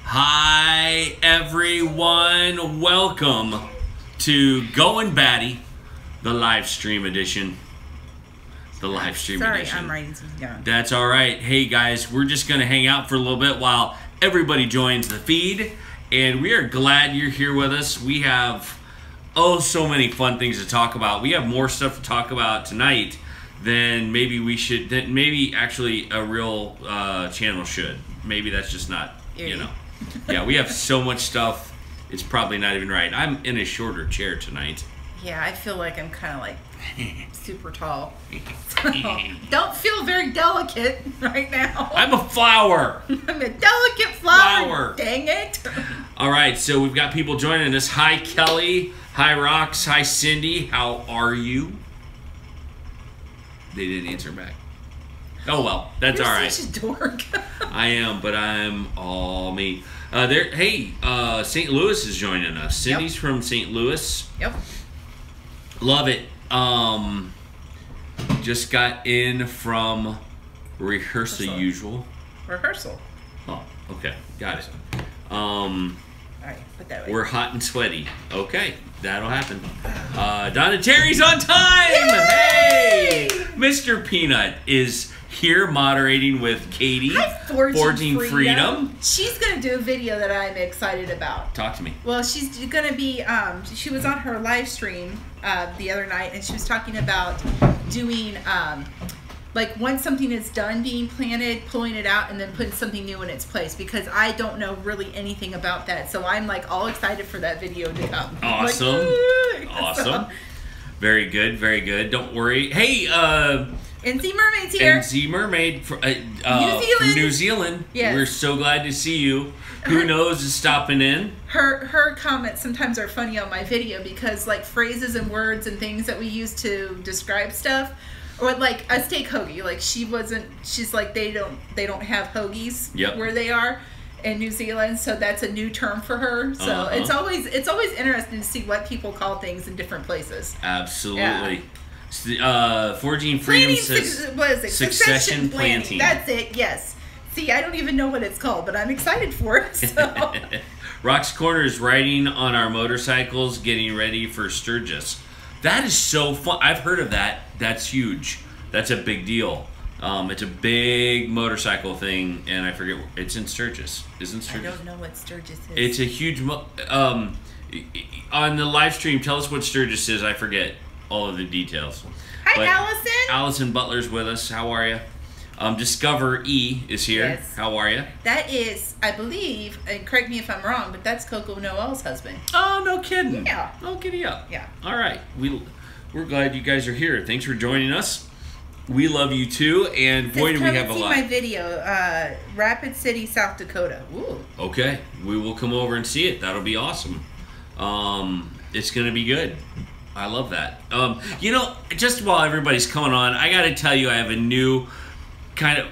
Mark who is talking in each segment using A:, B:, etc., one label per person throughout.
A: Hi everyone, welcome to Goin Batty, the live stream edition. Edition.
B: Sorry, I'm writing something down.
A: That's all right. Hey guys, we're just going to hang out for a little bit while everybody joins the feed, and we are glad you're here with us. We have so many fun things to talk about. We have more stuff to talk about tonight than maybe we should. That maybe actually a real channel should. Maybe that's just not. You know. Yeah, we have so much stuff. It's probably not even right. I'm in a shorter chair tonight.
B: Yeah, I feel like I'm kind of like super tall. So, don't feel very delicate right now.
A: I'm a flower.
B: I'm a delicate flower. Dang it.
A: All right, so we've got people joining us. Hi, Kelly. Hi, Rox. Hi, Cindy. How are you? They didn't answer back. Oh, well, that's all right.
B: You're such a dork.
A: I am, but I'm all me. Hey, St. Louis is joining us. Cindy's from St. Louis.
B: Yep.
A: Love it. Just got in from rehearsal usual.
B: Rehearsal.
A: Oh, okay. Got it.
B: All right, put that away.
A: We're hot and sweaty. Okay, that'll happen. Donna Terry's on time!
B: Yay!
A: Hey! Mr. Peanut is here moderating with Katie.
B: Hi, Forging
A: Freedom.
B: She's going to do a video that I'm excited about.
A: Talk to me.
B: Well, she's going to be, she was on her live stream the other night, and she was talking about doing, like, once something is done being planted, pulling it out, and then putting something new in its place, because I don't know really anything about that. So I'm, like, all excited for that video to come.
A: Awesome.
B: Like,
A: awesome. Very good, very good. Don't worry. Hey,
B: NZ Mermaid's here.
A: NZ Mermaid from New Zealand.
B: Yes.
A: We're so glad to see you. Who knows is stopping in.
B: Her comments sometimes are funny on my video because like phrases and words and things that we use to describe stuff, or like a steak hoagie. Like she's like they don't have hoagies where they are in New Zealand, so that's a new term for her. So it's always interesting to see what people call things in different places.
A: Absolutely. Forging Freedom says
B: what is it? Succession planting. That's it. Yes. See, I don't even know what it's called, but I'm excited for it. So.
A: Rock's Corner is riding on our motorcycles, getting ready for Sturgis. That is so fun. I've heard of that. That's huge. That's a big deal. It's a big motorcycle thing, and I forget. It's in Sturgis. Isn't Sturgis?
B: I don't know what Sturgis is.
A: It's a huge. On the live stream, tell us what Sturgis is. I forget all of the details.
B: Hi, Allison.
A: Allison Butler's with us. How are you? Discover E is here.
B: Yes.
A: How are you?
B: That is, I believe, and correct me if I'm wrong, but that's Coco Noel's husband.
A: Oh, no kidding.
B: Yeah.
A: Oh, giddy up.
B: Yeah.
A: All right. We're glad you guys are here. Thanks for joining us. We love you too, and boy, do we have a lot.
B: Come see my video, Rapid City, South Dakota. Ooh.
A: Okay. We will come over and see it. That'll be awesome. It's going to be good. I love that. You know, just while everybody's coming on, I got to tell you, I have a new kind of,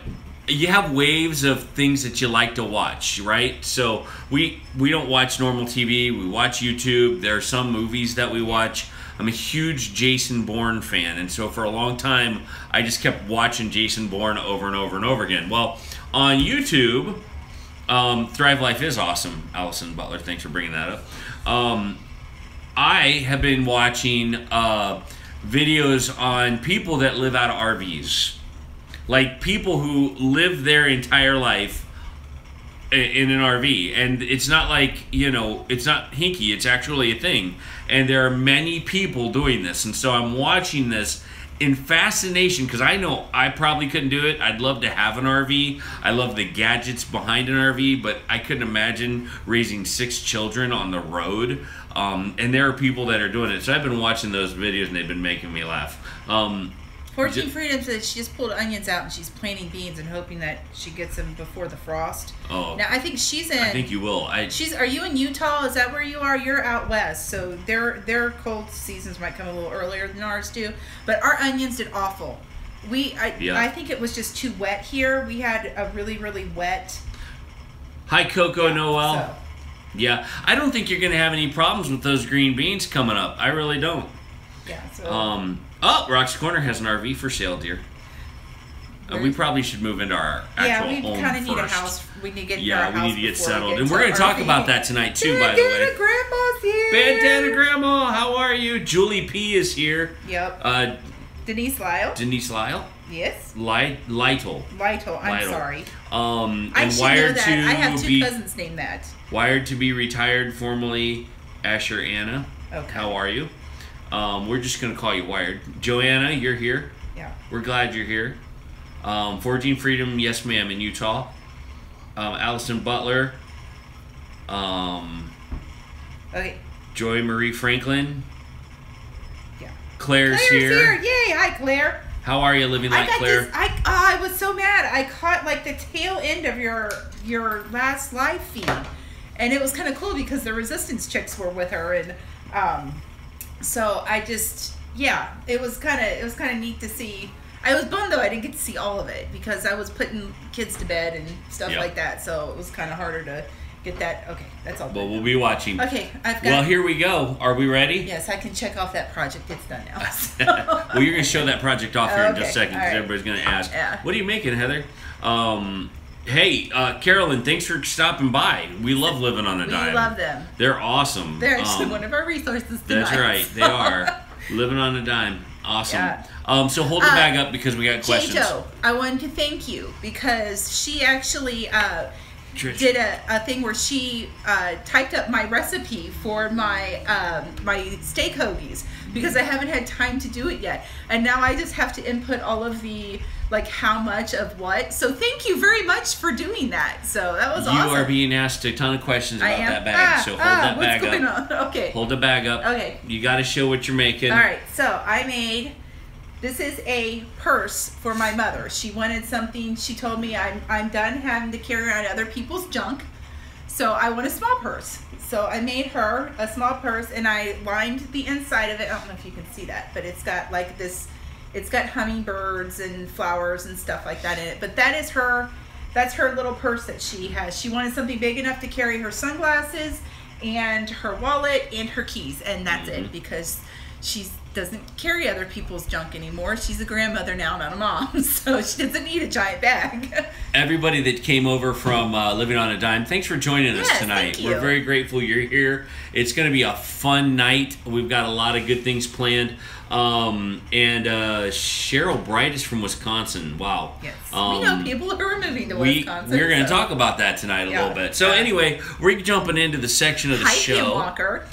A: you have waves of things that you like to watch, right? So we don't watch normal TV. We watch YouTube. There are some movies that we watch. I'm a huge Jason Bourne fan, and so for a long time, I just kept watching Jason Bourne over and over and over again. Well, on YouTube, Thrive Life is awesome. Allison Butler, thanks for bringing that up. I have been watching videos on people that live out of RVs. Like people who live their entire life in an RV. And it's not like, you know, it's not hinky. It's actually a thing. And there are many people doing this. And so I'm watching this in fascination because I know I probably couldn't do it. I'd love to have an RV. I love the gadgets behind an RV, but I couldn't imagine raising 6 children on the road. And there are people that are doing it. So I've been watching those videos and they've been making me laugh.
B: Fortune Freedom says she just pulled onions out and she's planting beans and hoping that she gets them before the frost.
A: Oh.
B: Now I think she's in.
A: I think you will.
B: Are you in Utah? Is that where you are? You're out west, so their cold seasons might come a little earlier than ours do. But our onions did awful. I think it was just too wet here. We had a really, really wet.
A: Hi, Coco Noel.
B: So.
A: Yeah, I don't think you're going to have any problems with those green beans coming up. I really don't.
B: Yeah. So.
A: Oh, Rock's Corner has an RV for sale, dear. We probably should move into our actual home
B: we kind of need a
A: first.
B: house. We need to get
A: Yeah,
B: our
A: we
B: house
A: need to get
B: before we
A: settled.
B: get
A: And
B: to
A: we're going to talk
B: RV.
A: about that tonight, too, by the way.
B: Bandana Grandma's here.
A: Bandana Grandma, how are you? Julie P. is here.
B: Yep. Denise Lyle.
A: Denise Lyle?
B: Yes.
A: Lytle.
B: I'm sorry.
A: And
B: I should
A: wired
B: know that.
A: to
B: I have two
A: be
B: cousins named that.
A: wired to be retired, formerly Asher Anna.
B: Okay.
A: How are you? We're just going to call you Wired. Joanna, you're here.
B: Yeah.
A: We're glad you're here. Forging Freedom, yes ma'am, in Utah. Allison Butler.
B: Okay.
A: Joy Marie Franklin.
B: Yeah.
A: Claire's
B: Claire's
A: here.
B: Yay! Hi, Claire.
A: How are you, living like Claire?
B: I was so mad. I caught like the tail end of your last live feed, and it was kind of cool because the Resistance chicks were with her, and so I just it was kind of neat to see. I was bummed though I didn't get to see all of it because I was putting kids to bed and stuff like that, so it was kind of harder to get that. Okay, that's all.
A: Well, we'll be watching.
B: Okay, I've got.
A: Well, here we go. Are we ready?
B: Yes, I can check off that project. It's done now. So.
A: Well, you're going to show that project off here in just a second because
B: right.
A: everybody's going to ask,
B: Yeah.
A: what are you making, Heather? Hey, Carolyn, thanks for stopping by. We love living on a dime.
B: We love them.
A: They're awesome.
B: They're actually one of our resources tonight.
A: That's right. They are. Living on a dime. Awesome.
B: Yeah.
A: So hold the bag up because we got questions.
B: J-Jo, I wanted to thank you because she actually
A: Trish.
B: did a thing where she typed up my recipe for my my steak hoagies because I haven't had time to do it yet, and now I just have to input all of the like how much of what. So thank you very much for doing that. So that was awesome.
A: You are being asked a ton of questions about that bag, so hold that bag
B: what's going
A: up.
B: on? Okay.
A: Hold the bag up.
B: Okay.
A: You got to show what you're making.
B: All right. So I made. This is a purse for my mother. She wanted something. She told me I'm done having to carry around other people's junk, so I want a small purse. So I made her a small purse, and I lined the inside of it. I don't know if you can see that, but it's got like this. It's got hummingbirds and flowers and stuff like that in it. But that is her. That's her little purse that she has. She wanted something big enough to carry her sunglasses and her wallet and her keys, and that's it because she doesn't carry other people's junk anymore. She's a grandmother now, not a mom, so she doesn't need a giant bag.
A: Everybody that came over from Living on a Dime, thanks for joining us tonight.
B: Thank you.
A: We're very grateful you're here. It's going to be a fun night. We've got a lot of good things planned. And Cheryl Bright is from Wisconsin. Wow.
B: Yes. We know people who are moving to Wisconsin.
A: We're going to talk about that tonight a little bit. So anyway, we're jumping into the section of the show.
B: Walker.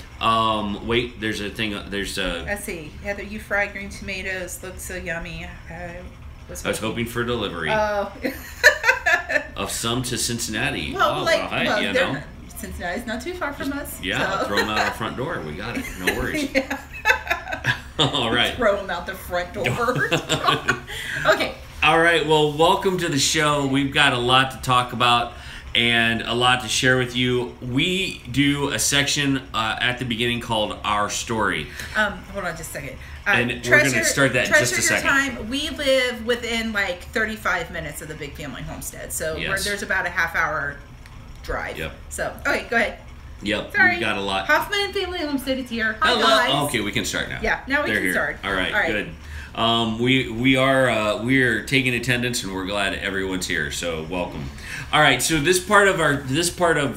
A: Wait, there's a thing. There's a.
B: Let's see. Heather, you fried green tomatoes. Look so yummy. I was
A: hoping for delivery.
B: Oh.
A: Of some to Cincinnati.
B: Well,
A: you know.
B: Cincinnati's not too far from us.
A: Yeah,
B: so.
A: throw them out our front door. We got it. No worries. All right.
B: Throw them out the front door. Okay.
A: All right. Well, welcome to the show. We've got a lot to talk about and a lot to share with you. We do a section at the beginning called Our Story.
B: Hold on just a second.
A: And we're going to start that in just a second.
B: Time, we live within like 35 minutes of the Big Family Homestead. So there's about a half-hour drive.
A: Yep.
B: So, okay, go ahead.
A: Yep,
B: Sorry.
A: we've got a lot.
B: Hoffman and Family Homestead is here. Hi,
A: Hello.
B: guys.
A: Okay, we can start now.
B: Yeah, now we
A: They're
B: can
A: here.
B: start.
A: All right, good. We are taking attendance, and we're glad everyone's here. So welcome. All right, so this part of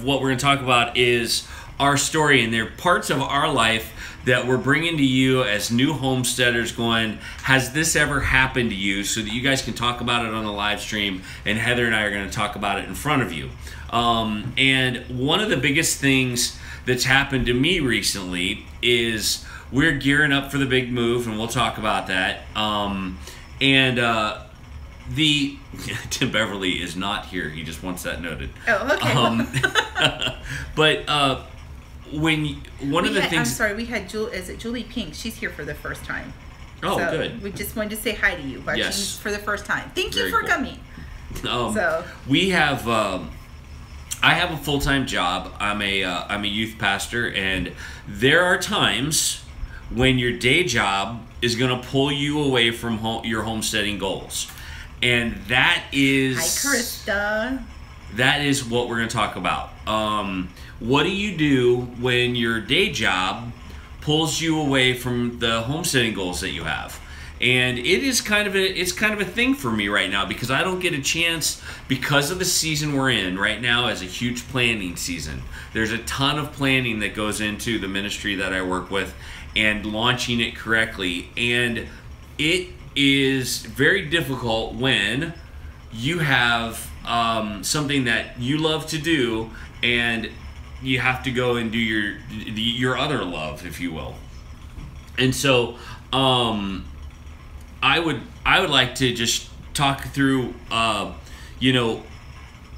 A: what we're going to talk about is our story, and they're parts of our life that we're bringing to you as new homesteaders. Going, has this ever happened to you? So that you guys can talk about it on the live stream, and Heather and I are going to talk about it in front of you. And one of the biggest things that's happened to me recently is we're gearing up for the big move, and we'll talk about that. Tim Beverly is not here. He just wants that noted.
B: Oh, okay.
A: But one of the things...
B: I'm sorry, we had Julie Pink. She's here for the first time.
A: Oh,
B: so
A: good.
B: We just wanted to say hi to you. Watching for the first time. Thank you for coming.
A: We have... I have a full-time job. I'm a youth pastor, and there are times when your day job is going to pull you away from your homesteading goals, and that is...
B: Hi, Krista.
A: That is what we're going to talk about. What do you do when your day job pulls you away from the homesteading goals that you have? And it's kind of a thing for me right now because I don't get a chance because of the season we're in right now as a huge planning season. There's a ton of planning that goes into the ministry that I work with and launching it correctly. And it is very difficult when you have something that you love to do and you have to go and do your other love, if you will. And so I would like to just talk through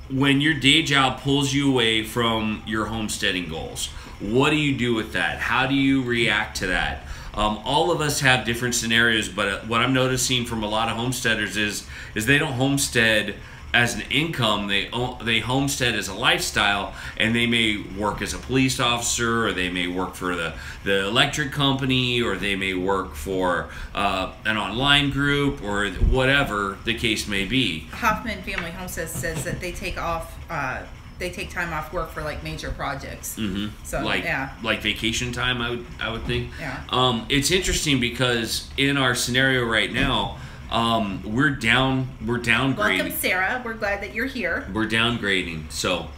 A: when your day job pulls you away from your homesteading goals. What do you do with that? How do you react to that? All of us have different scenarios, but what I'm noticing from a lot of homesteaders is they don't homestead as an income. They homestead as a lifestyle, and they may work as a police officer, or they may work for the electric company, or they may work for an online group, or whatever the case may be.
B: Hoffman Family Homestead says that they take time off work for like major projects.
A: Mm-hmm.
B: So
A: like vacation time, I would think.
B: Yeah.
A: It's interesting because in our scenario right now, we're downgrading.
B: Welcome, Sarah. We're glad that you're here.
A: We're downgrading. So,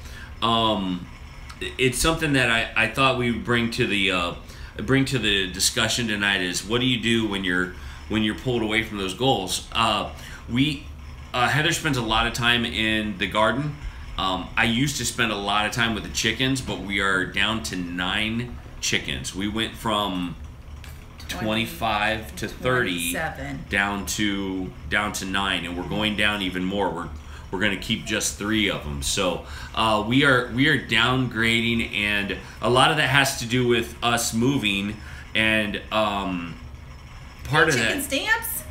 A: it's something that I thought we would bring to the discussion tonight is what do you do when you're pulled away from those goals? Heather spends a lot of time in the garden. I used to spend a lot of time with the chickens, but we are down to 9 chickens. We went from 25 to 30 down to 9, and we're going down even more. We're going to keep just 3 of them. So we are downgrading, and a lot of that has to do with us moving, and part of that
B: chicken stamps.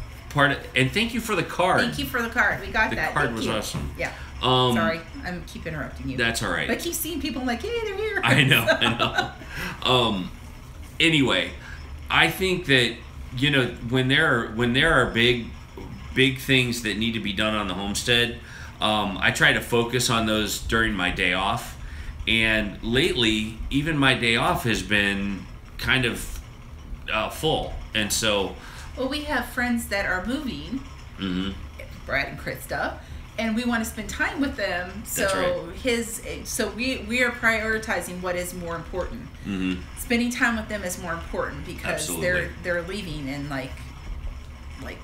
A: And thank you for the card.
B: Thank you for the card. We got that.
A: The card
B: Thank
A: was
B: you.
A: awesome.
B: Yeah. Sorry, I keep interrupting you.
A: That's all right.
B: But I keep seeing people like, hey, they're here.
A: I know. Anyway, I think that when there are big things that need to be done on the homestead, I try to focus on those during my day off. And lately, even my day off has been kind of full. And so,
B: well, we have friends that are moving,
A: mm-hmm.
B: Brad and Krista, and we want to spend time with them. So
A: That's right.
B: So we are prioritizing what is more important.
A: Mm-hmm.
B: Spending time with them is more important because
A: Absolutely.
B: they're leaving in like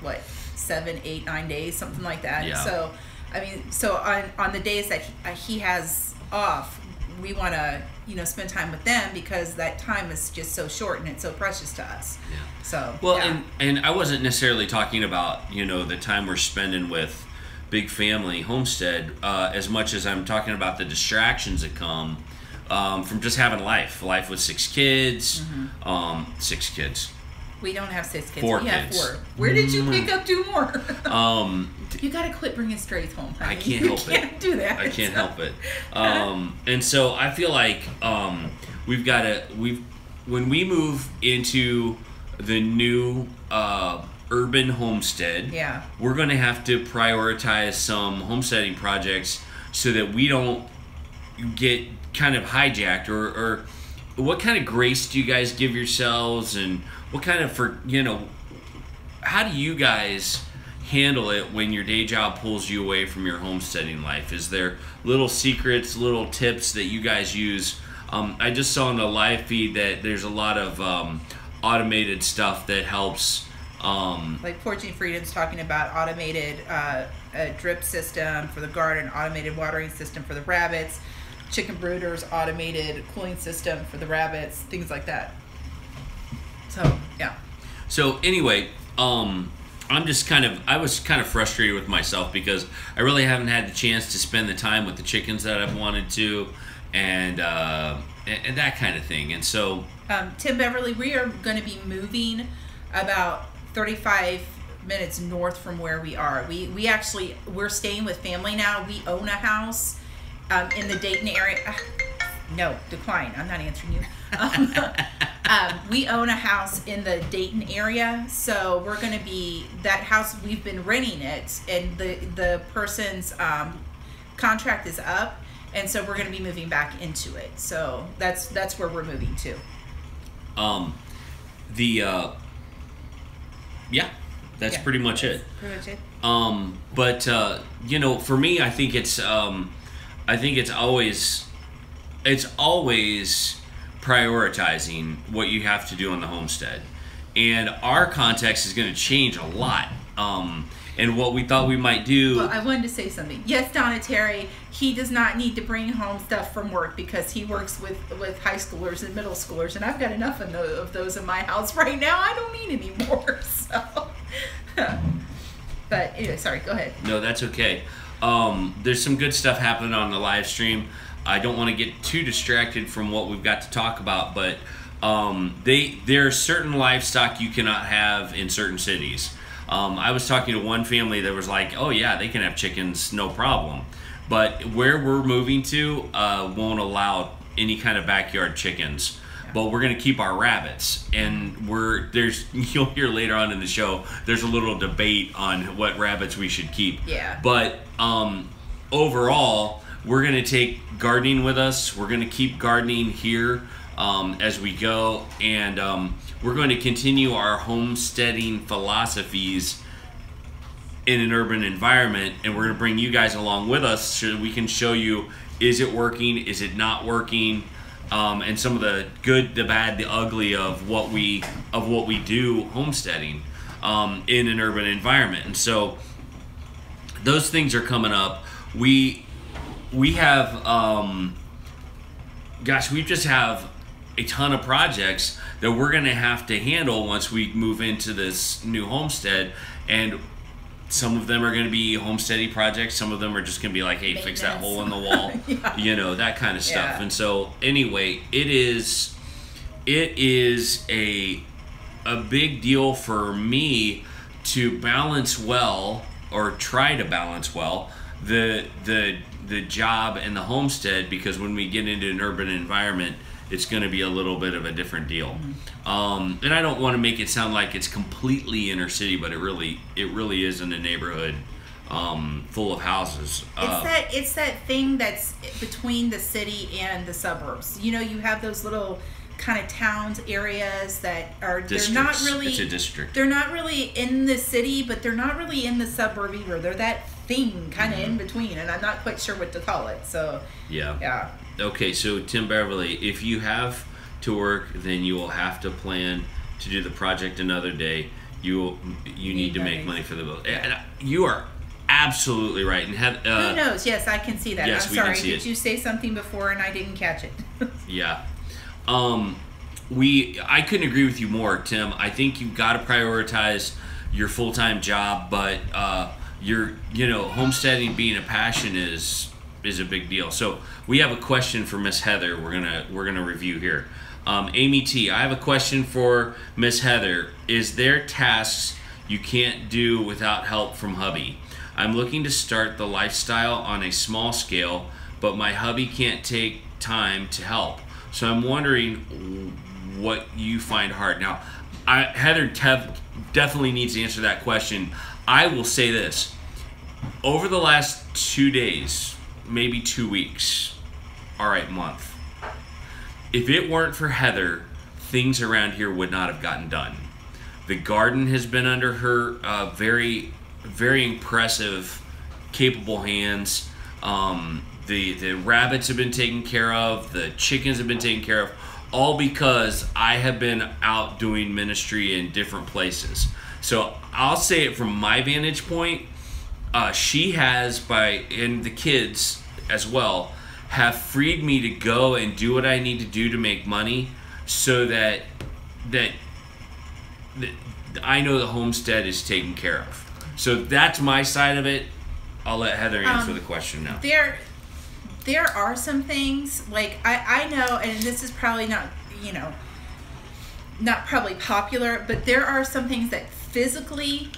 B: what 7, 8, 9 days, something like that.
A: Yeah.
B: So I mean, so on the days that he has off, we want to spend time with them because that time is just so short and it's so precious to us.
A: Yeah.
B: So
A: well,
B: yeah.
A: and I wasn't necessarily talking about the time we're spending with big family homestead as much as I'm talking about the distractions that come from just having life with 6 kids.
B: Mm-hmm.
A: 6 kids.
B: We don't have 6 kids.
A: 4
B: we
A: kids.
B: have 4. Where did you pick up 2 more?
A: You
B: gotta quit bringing strays home, honey.
A: I can't help it.
B: You can't do that.
A: I can't help it. And so I feel like when we move into the new urban homestead, we're going to have to prioritize some homesteading projects so that we don't get kind of hijacked. Or what kind of grace do you guys give yourselves, and what kind of how do you guys handle it when your day job pulls you away from your homesteading life? Is there little secrets, little tips that you guys use? I just saw in the live feed that there's a lot of automated stuff that helps.
B: Like Fortune Freedom's talking about automated drip system for the garden, automated watering system for the rabbits, chicken brooders, automated cooling system for the rabbits, things like that. So yeah.
A: So anyway, I was kind of frustrated with myself because I really haven't had the chance to spend the time with the chickens that I've wanted to, and that kind of thing. And so,
B: Tim Beverly, we are going to be moving about 35 minutes north from where we are. We're staying with family now. We own a house in the Dayton area. No, decline. I'm not answering you. We own a house in the Dayton area, so we're going to be that house. We've been renting it, and the person's contract is up, and so we're going to be moving back into it. So that's where we're moving to.
A: That's pretty much it.
B: Pretty much it.
A: But you know, for me, I think it's always prioritizing what you have to do on the homestead, and our context is going to change a lot. And what we thought we might do.
B: Well, I wanted to say something. Yes, Donna Terry, he does not need to bring home stuff from work because he works with high schoolers and middle schoolers, and I've got enough of those in my house right now. I don't need any more. So, but anyway, sorry. Go ahead.
A: No, that's okay. There's some good stuff happening on the live stream. I don't want to get too distracted from what we've got to talk about, but there's certain livestock you cannot have in certain cities. I was talking to one family that was like, oh yeah, they can have chickens, no problem. But where we're moving to won't allow any kind of backyard chickens. But we're going to keep our rabbits. And you'll hear later on in the show, there's a little debate on what rabbits we should keep.
B: Yeah.
A: But overall, we're going to take gardening with us. We're going to keep gardening here as we go. And we're going to continue our homesteading philosophies in an urban environment, and we're going to bring you guys along with us so we can show you, is it working, is it not working, and some of the good, the bad, the ugly of what we do homesteading in an urban environment. And so those things are coming up. We have we just have a ton of projects that we're going to have to handle once we move into this new homestead, and some of them are going to be homesteading projects, some of them are just going to be like, hey, fix that hole in the wall.
B: Yeah.
A: You know, that kind of stuff.
B: Yeah.
A: And so anyway, it is a big deal for me to balance well, or try to balance well, the job and the homestead, because when we get into an urban environment, it's going to be a little bit of a different deal. Mm-hmm. And I don't want to make it sound like it's completely inner city, but it really is in a neighborhood full of houses.
B: It's that thing that's between the city and the suburbs. You know, you have those little kind of towns, areas that are
A: Districts.
B: They're not really.
A: It's a district.
B: They're not really in the city, but they're not really in the suburb either. They're that thing kind of in between, and I'm not quite sure what to call it. So yeah.
A: Okay, so Tim Beverly, if you have to work, then you will have to plan to do the project another day. You need to make money for the bill. And you are absolutely right. And
B: who knows? Yes, I can see that.
A: Yes,
B: I'm sorry.
A: can see
B: Did you say something before and I didn't catch it?
A: Yeah. I couldn't agree with you more, Tim. I think you've got to prioritize your full-time job, but homesteading being a passion is a big deal. So we have a question for Miss Heather. We're gonna review here. Amy T, I have a question for Miss Heather. Is there tasks you can't do without help from hubby? I'm looking to start the lifestyle on a small scale, but my hubby can't take time to help. So I'm wondering what you find hard. Now, Heather definitely needs to answer that question. I will say this. Over the last 2 days, maybe 2 weeks, all right, month, if it weren't for Heather, things around here would not have gotten done. The garden has been under her very, very impressive, capable hands. The rabbits have been taken care of. The chickens have been taken care of, all because I have been out doing ministry in different places. So I'll say it from my vantage point. She has, and the kids as well, have freed me to go and do what I need to do to make money, so that I know the homestead is taken care of. So that's my side of it. I'll let Heather answer the question now.
B: There are some things, like I know, and this is probably not probably popular, but there are some things that physically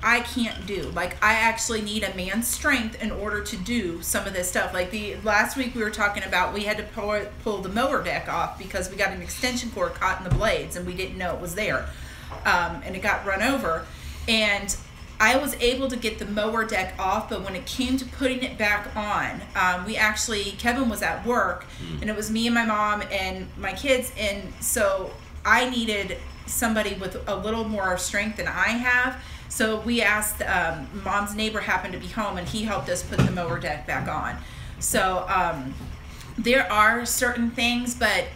B: I can't do. Like, I actually need a man's strength in order to do some of this stuff. Like last week we were talking about, we had to pull the mower deck off because we got an extension cord caught in the blades and we didn't know it was there. And it got run over. And I was able to get the mower deck off, but when it came to putting it back on, Kevin was at work, and it was me and my mom and my kids, and so I needed somebody with a little more strength than I have. So we asked, Mom's neighbor happened to be home, and he helped us put the mower deck back on. So there are certain things, but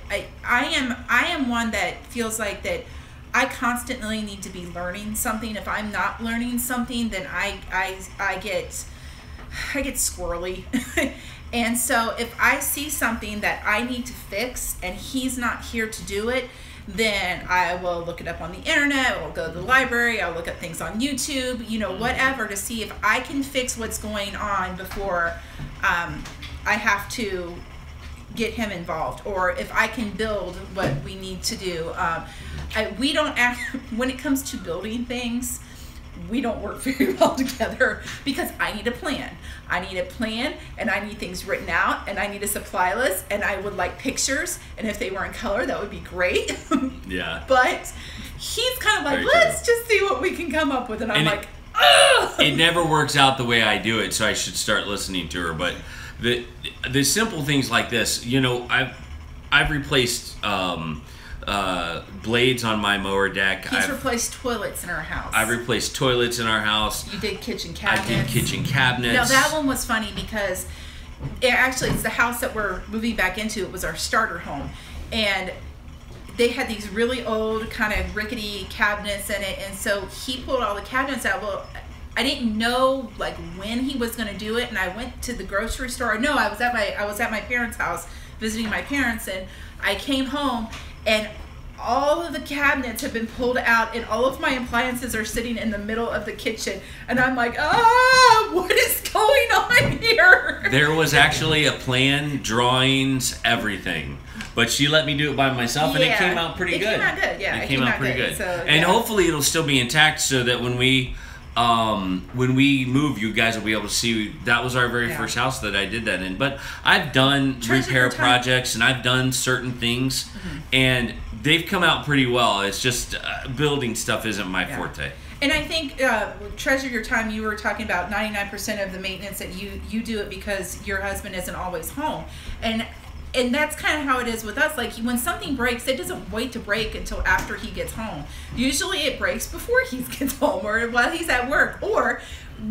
B: I am one that feels like that I constantly need to be learning something. If I'm not learning something, then I get squirrely. And so if I see something that I need to fix and he's not here to do it, then I will look it up on the internet, or go to the library, I'll look up things on YouTube, you know, whatever, to see if I can fix what's going on before I have to get him involved, or if I can build what we need to do. We don't act, when it comes to building things, we don't work very well together, because I need a plan. I need a plan, and I need things written out, and I need a supply list, and I would like pictures, and if they were in color, that would be great.
A: Yeah.
B: But he's kind of like,
A: Very
B: let's
A: true.
B: just see what we can come up with, and I'm
A: And
B: like, ugh!
A: It never works out the way I do it, so I should start listening to her. But the simple things like this, you know, I've replaced blades on my mower deck.
B: He's replaced toilets in our house.
A: I've replaced toilets in our house.
B: You did kitchen cabinets.
A: I did kitchen cabinets.
B: Now that one was funny because it's the house that we're moving back into. It was our starter home, and they had these really old kind of rickety cabinets in it, and so he pulled all the cabinets out. Well, I didn't know like when he was going to do it, and I went to the grocery store. No, I was at my parents' house visiting my parents, and I came home, and all of the cabinets have been pulled out, and all of my appliances are sitting in the middle of the kitchen, and I'm like, what is going on here?
A: There was actually a plan, drawings, everything. But she let me do it by myself, and it came out pretty good.
B: It came out good, yeah.
A: It came out pretty good.
B: So,
A: and hopefully it'll still be intact, so that when we move, you guys will be able to see. That was our very first house that I did that in. But I've done repair projects, and I've done certain things, and they've come out pretty well. It's just building stuff isn't my forte.
B: And I think treasure your time. You were talking about 99% of the maintenance that you do it because your husband isn't always home, and that's kind of how it is with us. Like when something breaks, it doesn't wait to break until after he gets home. Usually it breaks before he gets home, or while he's at work, or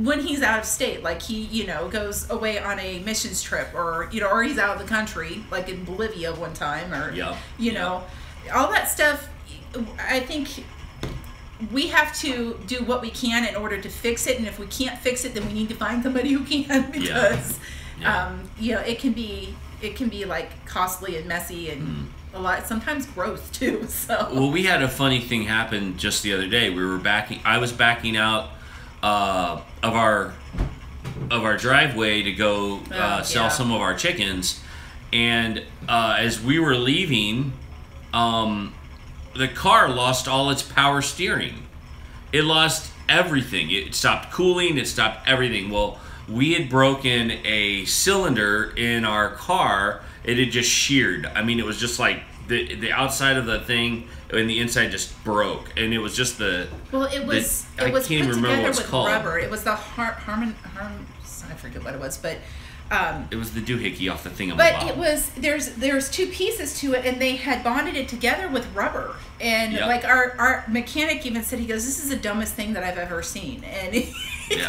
B: when he's out of state, like he, you know, goes away on a missions trip, or, you know, or he's out of the country, like in Bolivia one time, or, you know, all that stuff. I think we have to do what we can in order to fix it. And if we can't fix it, then we need to find somebody who can, because, you know, it can be like costly and messy, and a lot, sometimes gross too. So
A: well, we had a funny thing happen just the other day. I was backing out of our driveway to go sell some of our chickens, and as we were leaving, the car lost all its power steering. It lost everything. It stopped cooling. It stopped everything. Well, we had broken a cylinder in our car. It had just sheared. I mean, it was just like the outside of the thing and the inside just broke, and it was just the. Well, it was
B: put
A: remember
B: together
A: what it's
B: with
A: called.
B: Rubber. It was the Harmon. I forget what it was, but.
A: It was the doohickey off the thingamabob.
B: But it was there's two pieces to it, and they had bonded it together with rubber. And like our mechanic even said, he goes, "This is the dumbest thing that I've ever seen." And he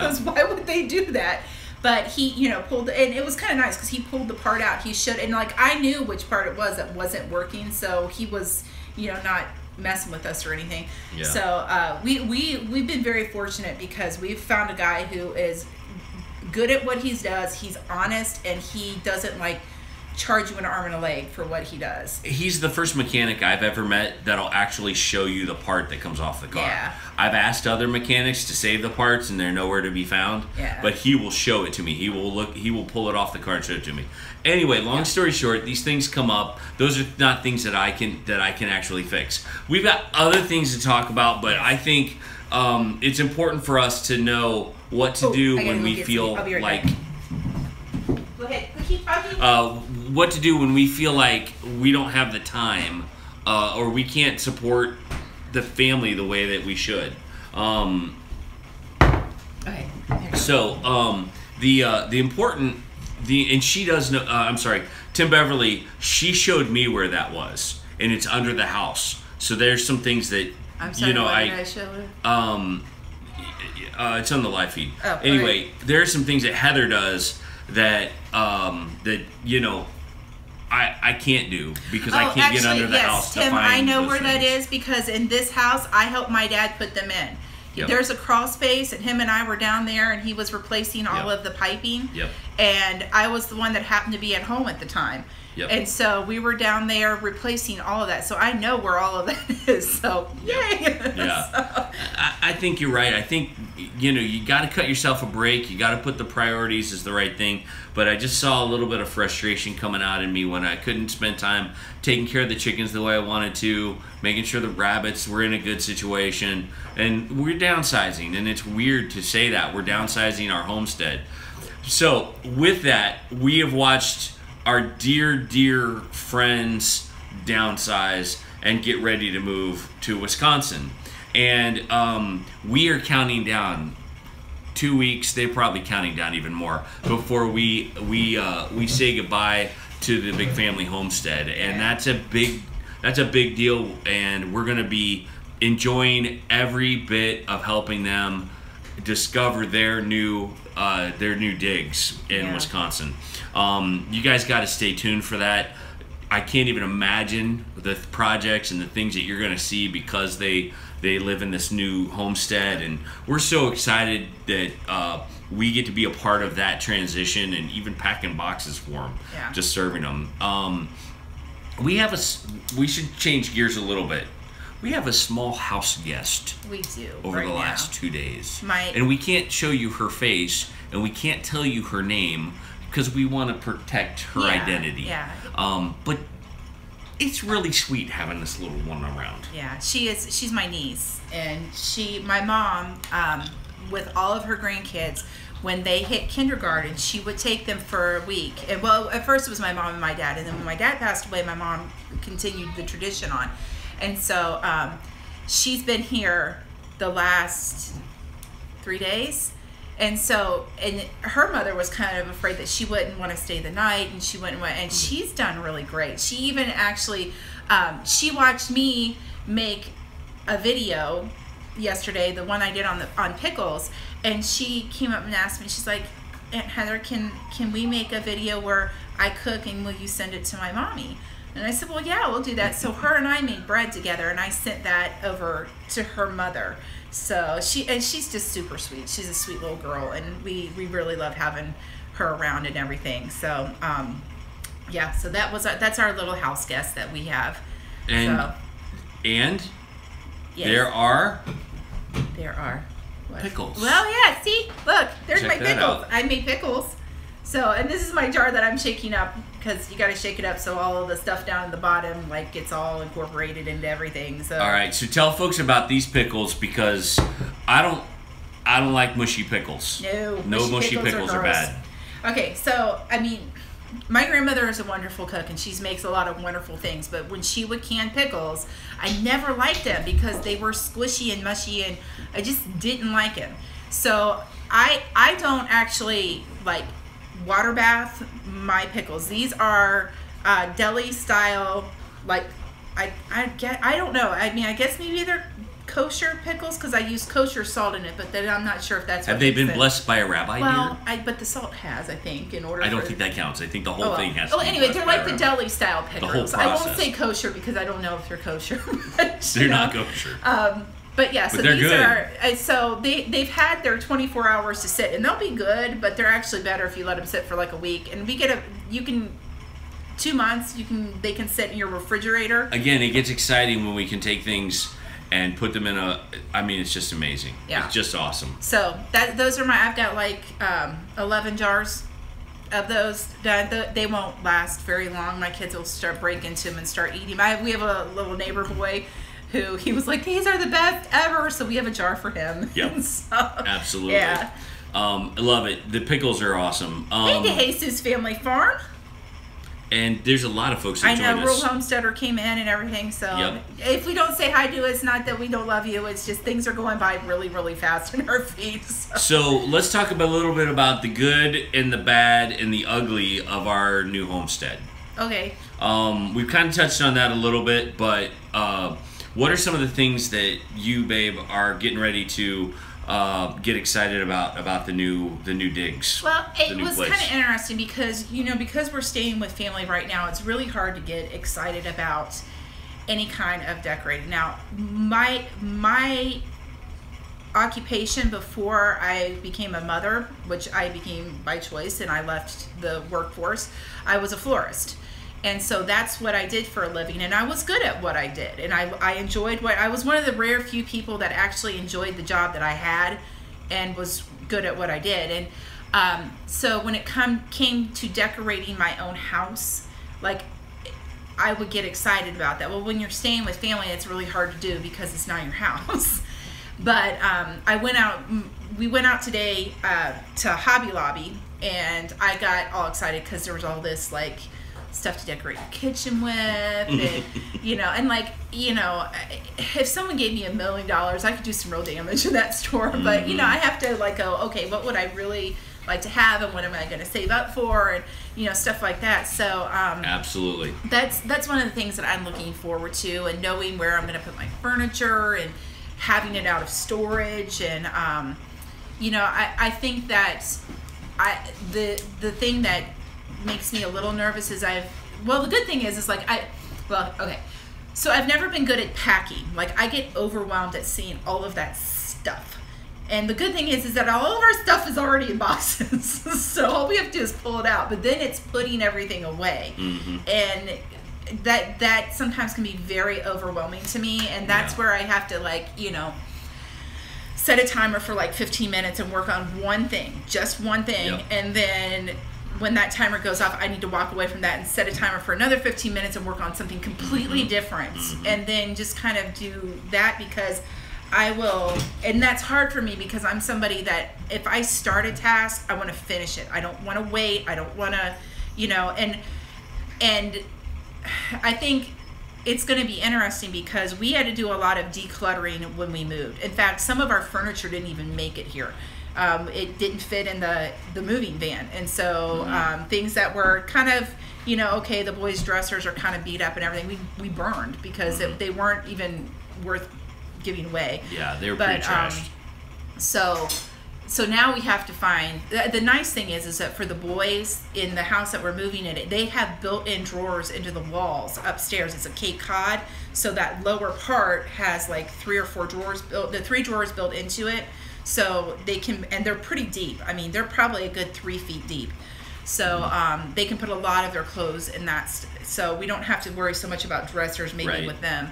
B: goes, "Why would they do that?" But he, you know, pulled, and it was kind of nice because he pulled the part out. He should, and like I knew which part it was that wasn't working, so he was, you know, not messing with us or anything. Yeah. So we've been very fortunate because we've found a guy who is good at what he does. He's honest, and he doesn't like charge you an arm and a leg for what he does. He's
A: the first mechanic I've ever met that'll actually show you the part that comes off the car.
B: Yeah.
A: I've asked other mechanics to save the parts, and they're nowhere to be found.
B: Yeah.
A: But he will show it to me. He will pull it off the car and show it to me. Anyway, long story short, these things come up. Those are not things that I can actually fix. We've got other things to talk about, but I think it's important for us to know what to do when we feel like.
B: Go ahead. Keep talking.
A: What to do when we feel like we don't have the time, or we can't support the family the way that we should.
B: Okay.
A: So and she does know. I'm sorry, Tim Beverly. She showed me where that was, and it's under the house. So there's some things that
B: I'm sorry, what did I show her?
A: It's on the live feed.
B: Oh,
A: anyway, there are some things that Heather does that I can't do because I can't get under the house to
B: Tim,
A: find
B: I know
A: those
B: where that
A: things.
B: is because in this house, I helped my dad put them in.
A: Yep.
B: There's a crawl space, and him and I were down there, and he was replacing all of the piping.
A: Yep.
B: And I was the one that happened to be at home at the time.
A: Yep.
B: And so we were down there replacing all of that. So I know where all of that is. So, yay!
A: Yeah.
B: So.
A: I think you're right. I think, you got to cut yourself a break. You got to put the priorities as the right thing. But I just saw a little bit of frustration coming out in me when I couldn't spend time taking care of the chickens the way I wanted to, making sure the rabbits were in a good situation. And we're downsizing. And it's weird to say that. We're downsizing our homestead. So with that, we have watched our dear friends downsize and get ready to move to Wisconsin. And we are counting down 2 weeks. They're probably counting down even more before we say goodbye to the big family homestead. And that's a big deal. And we're gonna be enjoying every bit of helping them discover their new digs in Wisconsin. You guys got to stay tuned for that. I can't even imagine the projects and the things that you're going to see because they live in this new homestead, and we're so excited that we get to be a part of that transition and even packing boxes for them, just serving them. We should change gears a little bit. We have a small house guest.
B: We do.
A: Over the last 2 days. And we can't show you her face, and we can't tell you her name because we want to protect her identity.
B: Yeah.
A: But it's really sweet having this little one around.
B: Yeah, she's my niece. And my mom, with all of her grandkids, when they hit kindergarten, she would take them for a week. And well, at first it was my mom and my dad. And then when my dad passed away, my mom continued the tradition on. And so she's been here the last 3 days. And so, and her mother was kind of afraid that she wouldn't want to stay the night, and and she's done really great. She even actually, she watched me make a video yesterday, the one I did on pickles, and she came up and asked me, she's like, Aunt Heather, can we make a video where I cook and will you send it to my mommy? And I said, well, yeah, we'll do that. So her and I made bread together, and I sent that over to her mother. So she's just super sweet. She's a sweet little girl, and we really love having her around and everything. So yeah, so that's our little house guest that we have.
A: And
B: yes.
A: there are
B: what?
A: Pickles.
B: Well, yeah, see, look, there's
A: Check
B: my
A: that
B: pickles.
A: out.
B: I made pickles. So, and this is my jar that I'm shaking up because you got to shake it up so all of the stuff down at the bottom gets all incorporated into everything. So.
A: All right, so tell folks about these pickles because I don't like mushy pickles.
B: No
A: mushy pickles are bad.
B: Okay, so I mean, my grandmother is a wonderful cook and she makes a lot of wonderful things. But when she would can pickles, I never liked them because they were squishy and mushy, and I just didn't like them. So I don't actually water bath my pickles. These are deli style, I don't know. I mean, I guess maybe they're kosher pickles because I use kosher salt in it, but then I'm not sure if that's.
A: Have they been blessed by a rabbi?
B: Well, but the salt has, I think, in order.
A: I don't think that counts. I think the whole thing has. To be
B: anyway, they're like
A: by
B: the deli style pickles.
A: The whole process.
B: I won't say kosher because I don't know if they're kosher.
A: They're not kosher.
B: But yeah, so
A: they're
B: these
A: good.
B: are so they've had their 24 hours to sit, and they'll be good, but they're actually better if you let them sit for a week. And we get 2 months. They can sit in your refrigerator.
A: Again, it gets exciting when we can take things and put them in it's just amazing.
B: Yeah.
A: It's just awesome.
B: So those are I've got 11 jars of those. They won't last very long. My kids will start breaking into them and start eating. We have a little neighbor boy who he was like, these are the best ever. So we have a jar for him.
A: Yep.
B: So,
A: absolutely.
B: Yeah.
A: I love it. The pickles are awesome.
B: Hey, to Jesus Family Farm.
A: And there's a lot of folks that joined us.
B: Rural Homesteader came in and everything. So if we don't say hi to it, it's not that we don't love you. It's just things are going by really, really fast in our feet.
A: So let's talk a little bit about the good and the bad and the ugly of our new homestead.
B: Okay.
A: We've kind of touched on that a little bit, but what are some of the things that you, babe, are getting ready to get excited about the new digs?
B: Well, it was
A: place?
B: kind of interesting because, you know, because we're staying with family right now, it's really hard to get excited about any kind of decorating. Now, my occupation before I became a mother, which I became by choice and I left the workforce, I was a florist. And so that's what I did for a living, and I was good at what I did, and I enjoyed what I was one of the rare few people that actually enjoyed the job that I had and was good at what I did. And so when it came to decorating my own house, like, I would get excited about that. Well, when you're staying with family, it's really hard to do because it's not your house. But we went out today to Hobby Lobby, and I got all excited because there was all this, like, stuff to decorate your kitchen with, and you know, and like, you know, if someone gave me $1 million, I could do some real damage in that store. But you know, I have to like go, okay, what would I really like to have, and what am I going to save up for, and you know, stuff like that. So
A: absolutely,
B: that's one of the things that I'm looking forward to, and knowing where I'm going to put my furniture and having it out of storage. And you know, I think that the thing that makes me a little nervous is the good thing is like okay, so I've never been good at packing. Like, I get overwhelmed at seeing all of that stuff, and the good thing is that all of our stuff is already in boxes. So all we have to do is pull it out, but then it's putting everything away. And that sometimes can be very overwhelming to me, and that's where I have to, like, you know, set a timer for like 15 minutes and work on one thing, just one thing. And then when that timer goes off, I need to walk away from that and set a timer for another 15 minutes and work on something completely different. And then just kind of do that, because I will, and that's hard for me because I'm somebody that if I start a task, I want to finish it. I don't want to wait. I don't want to, you know, and I think it's going to be interesting because we had to do a lot of decluttering when we moved. In fact, some of our furniture didn't even make it here. It didn't fit in the moving van, and so things that were kind of, you know, okay, the boys' dressers are kind of beat up and everything, we burned because they weren't even worth giving away.
A: Yeah, they were pretty trashed.
B: So now we have to find, the nice thing is that for the boys in the house that we're moving in, they have built-in drawers into the walls upstairs. It's a Cape Cod, so that lower part has like 3 or 4 drawers built, the 3 drawers built into it. So they can, and they're pretty deep. I mean, they're probably a good 3 feet deep. So they can put a lot of their clothes in that. So we don't have to worry so much about dressers maybe with them.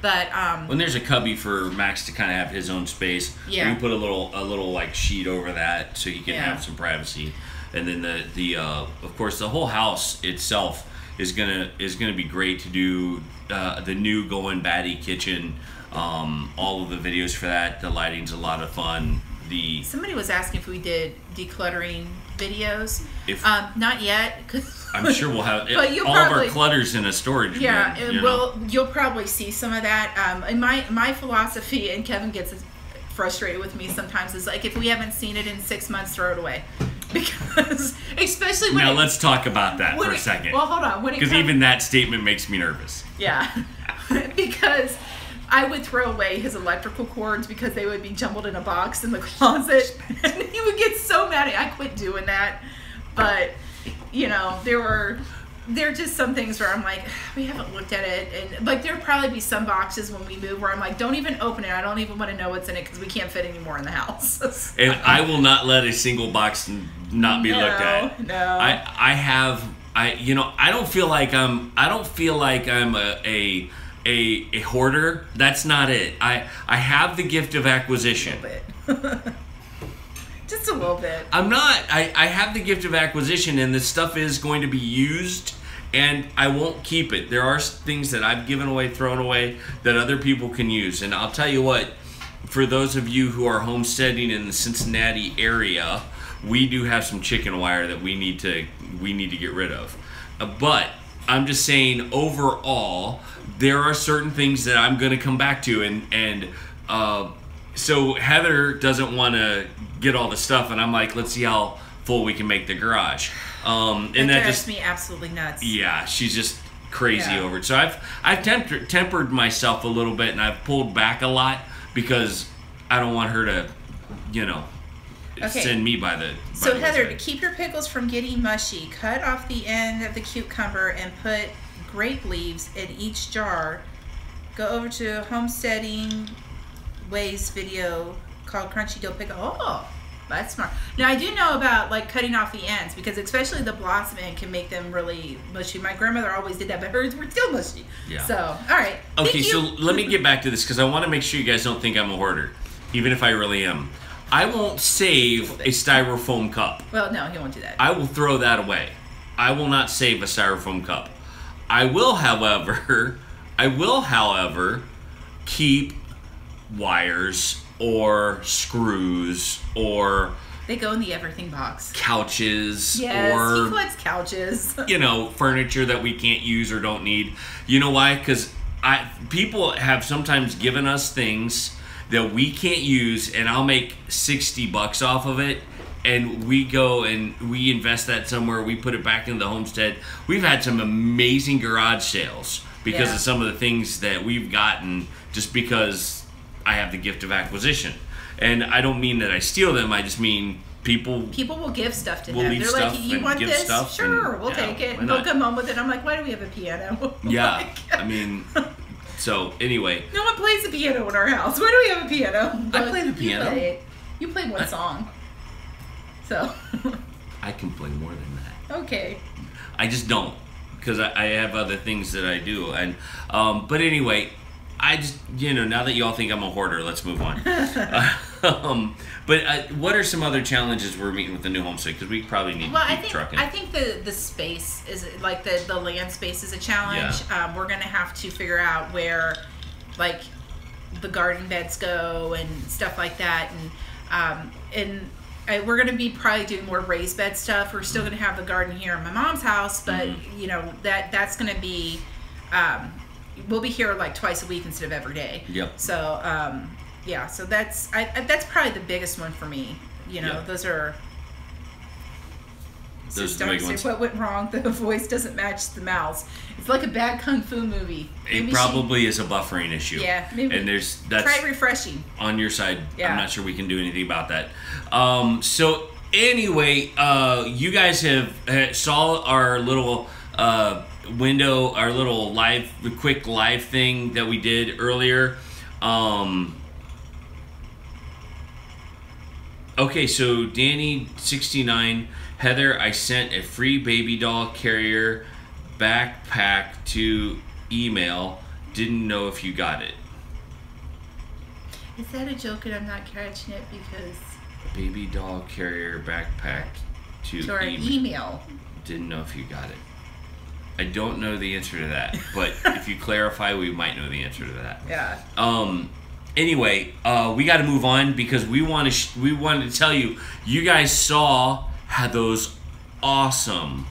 B: But
A: when there's a cubby for Max to kind of have his own space, you put a little like sheet over that so he can have some privacy. And then the of course the whole house itself is gonna be great to do. The new Goin Batty kitchen. All of the videos for that, the lighting's a lot of fun.
B: Somebody was asking if we did decluttering videos. Not yet,
A: I'm sure we'll have
B: but
A: all of our clutters in a storage bin.
B: Yeah, you'll probably see some of that. And my philosophy, and Kevin gets frustrated with me sometimes, is like, if we haven't seen it in 6 months, throw it away. Because especially when
A: let's talk about that for a second.
B: Well, hold on.
A: Because even that statement makes me nervous.
B: Yeah, because I would throw away his electrical cords because they would be jumbled in a box in the closet, and he would get so mad. I quit doing that, but you know, there are just some things where I'm like, we haven't looked at it, and like there'll probably be some boxes when we move where I'm like, don't even open it. I don't even want to know what's in it because we can't fit any more in the house.
A: And I will not let a single box not be looked at.
B: No.
A: I don't feel like I'm a hoarder. That's not it. I have the gift of acquisition.
B: A little bit. Just a little bit.
A: I'm not. I have the gift of acquisition, and this stuff is going to be used, and I won't keep it. There are things that I've given away, thrown away, that other people can use. And I'll tell you what, for those of you who are homesteading in the Cincinnati area, we do have some chicken wire that we need to get rid of. But I'm just saying, overall, there are certain things that I'm going to come back to, and so Heather doesn't want to get all the stuff, and I'm like, let's see how full we can make the garage. And that
B: drives
A: just
B: me absolutely nuts.
A: Yeah, she's just, crazy over it. So I've tempered myself a little bit, and I've pulled back a lot because I don't want her to, send me by the.
B: So Heather, to keep your pickles from getting mushy, cut off the end of the cucumber and put grape leaves in each jar. Go over to Homesteading Ways video called Crunchy Dill Pickle. Oh, that's smart. Now I do know about like cutting off the ends, because especially the blossom end can make them really mushy. My grandmother always did that, but hers were still mushy.
A: Yeah.
B: So, all right.
A: Okay, so let me get back to this because I want to make sure you guys don't think I'm a hoarder, even if I really am. I won't save a styrofoam cup.
B: Well, no, he won't do that.
A: I will throw that away. I will not save a styrofoam cup. I will, however, keep wires or screws or
B: they go in the everything box.
A: Couches.
B: Yes,
A: or
B: he collects couches.
A: Furniture that we can't use or don't need. You know why? Because people have sometimes given us things that we can't use, and I'll make $60 off of it, and we go and we invest that somewhere. We put it back into the homestead. We've had some amazing garage sales because of some of the things that we've gotten just because I have the gift of acquisition. And I don't mean that I steal them. I just mean people
B: will give stuff to
A: him.
B: They're like, you want this? Sure, we'll take it. And they'll come home with it. I'm like, why do we have a piano?
A: Yeah, I mean... So, anyway.
B: No one plays the piano in our house. Why do we have a piano?
A: I play the piano.
B: You play one song. So.
A: I can play more than that.
B: Okay.
A: I just don't. Because I have other things that I do. And but anyway, I just, now that you all think I'm a hoarder, let's move on. But what are some other challenges we're meeting with the new homestead? Because we probably need to keep trucking.
B: I think the space is, like the land space is a challenge. Yeah. We're going to have to figure out where, like, the garden beds go and stuff like that. And we're going to be probably doing more raised bed stuff. We're still going to have the garden here in my mom's house, but, that's going to be... we'll be here like twice a week instead of every day.
A: Yep.
B: So, so that's probably the biggest one for me. Those are the big ones. What went wrong? The voice doesn't match the mouth. It's like a bad kung fu movie.
A: It probably is a buffering issue.
B: Yeah, maybe.
A: And that's
B: try refreshing
A: on your side.
B: Yeah.
A: I'm not sure we can do anything about that. So anyway, you guys saw our little window, our little quick live thing that we did earlier. Okay, so Danny69, Heather, I sent a free baby doll carrier backpack to email. Didn't know if you got it.
B: Is that a joke and I'm not catching it because...
A: Baby doll carrier backpack to
B: our email.
A: Didn't know if you got it. I don't know the answer to that, but if you clarify, we might know the answer to that.
B: Yeah.
A: Anyway, we got to move on because we wanted to tell you, you guys had those awesome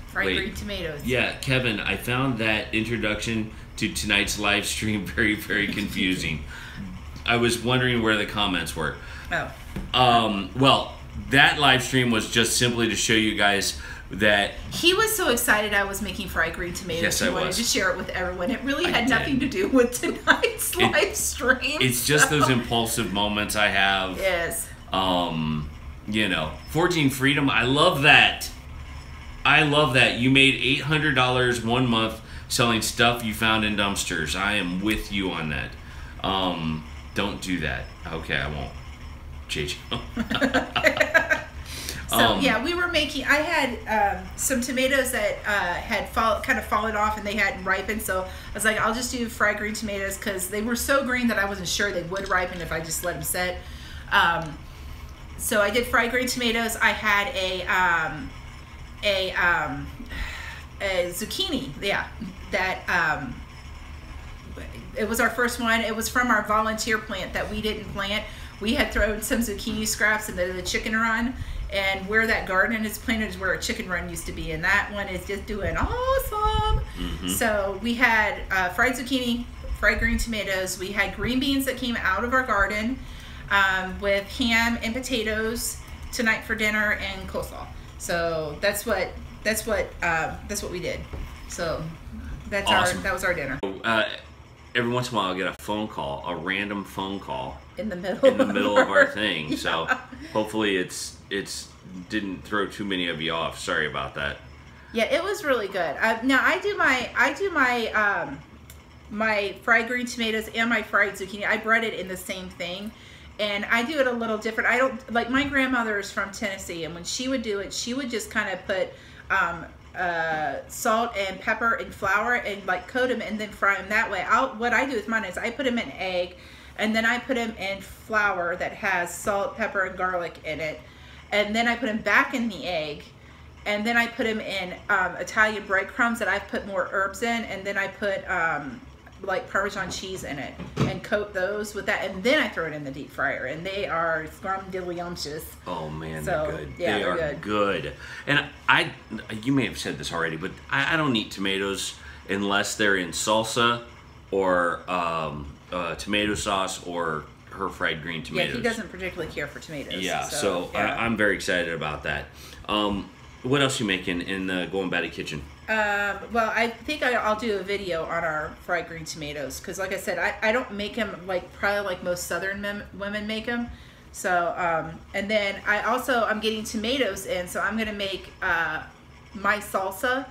B: fried green tomatoes.
A: Yeah, Kevin, I found that introduction to tonight's live stream very, very confusing. I was wondering where the comments were.
B: Oh.
A: Well, that live stream was just simply to show you guys that
B: he was so excited I was making fried green tomatoes.
A: Yes,
B: he wanted to share it with everyone. It really had nothing to do with tonight's live stream.
A: It's just those impulsive moments I have.
B: Yes.
A: Forging Freedom. I love that. You made $800 one month selling stuff you found in dumpsters. I am with you on that. Don't do that. Okay, I won't. JJ.
B: So yeah, we were making. I had some tomatoes that had kind of fallen off and they hadn't ripened. So I was like, I'll just do fried green tomatoes because they were so green that I wasn't sure they would ripen if I just let them sit. So I did fried green tomatoes. I had a zucchini. Yeah, that it was our first one. It was from our volunteer plant that we didn't plant. We had thrown some zucchini scraps into the chicken run. And where that garden is planted is where a chicken run used to be. And that one is just doing awesome. Mm-hmm. So we had fried zucchini, fried green tomatoes. We had green beans that came out of our garden with ham and potatoes tonight for dinner and coleslaw. So that's what that's what we did. So that's
A: Awesome.
B: that was our dinner.
A: Every once in a while, I'll get a phone call, a random phone call
B: In the middle
A: of our thing.
B: Yeah.
A: So hopefully it's didn't throw too many of you off. Sorry about that.
B: Yeah, it was really good. Now I do my my fried green tomatoes and my fried zucchini. I bread it in the same thing, and I do it a little different. I don't like, my grandmother is from Tennessee, and when she would do it, she would just kind of put salt and pepper and flour and like coat them and then fry them that way. What I do with mine is I put them in egg, and then I put them in flour that has salt, pepper, and garlic in it, and then I put them back in the egg, and then I put them in Italian breadcrumbs that I've put more herbs in, and then I put like Parmesan cheese in it and coat those with that, and then I throw it in the deep fryer, and they are scrumdiddlyumptious.
A: Oh man,
B: So,
A: they're good.
B: yeah,
A: they
B: they're
A: are good. And you may have said this already, but I don't eat tomatoes unless they're in salsa or tomato sauce or her fried green tomatoes.
B: Yeah, he doesn't particularly care for tomatoes.
A: Yeah, so
B: yeah.
A: I'm very excited about that. What else you making in the Goin Batty kitchen?
B: Well, I think I'll do a video on our fried green tomatoes, because like I said, I don't make them probably like most southern women make them. So, and then I'm getting tomatoes in, so I'm going to make my salsa.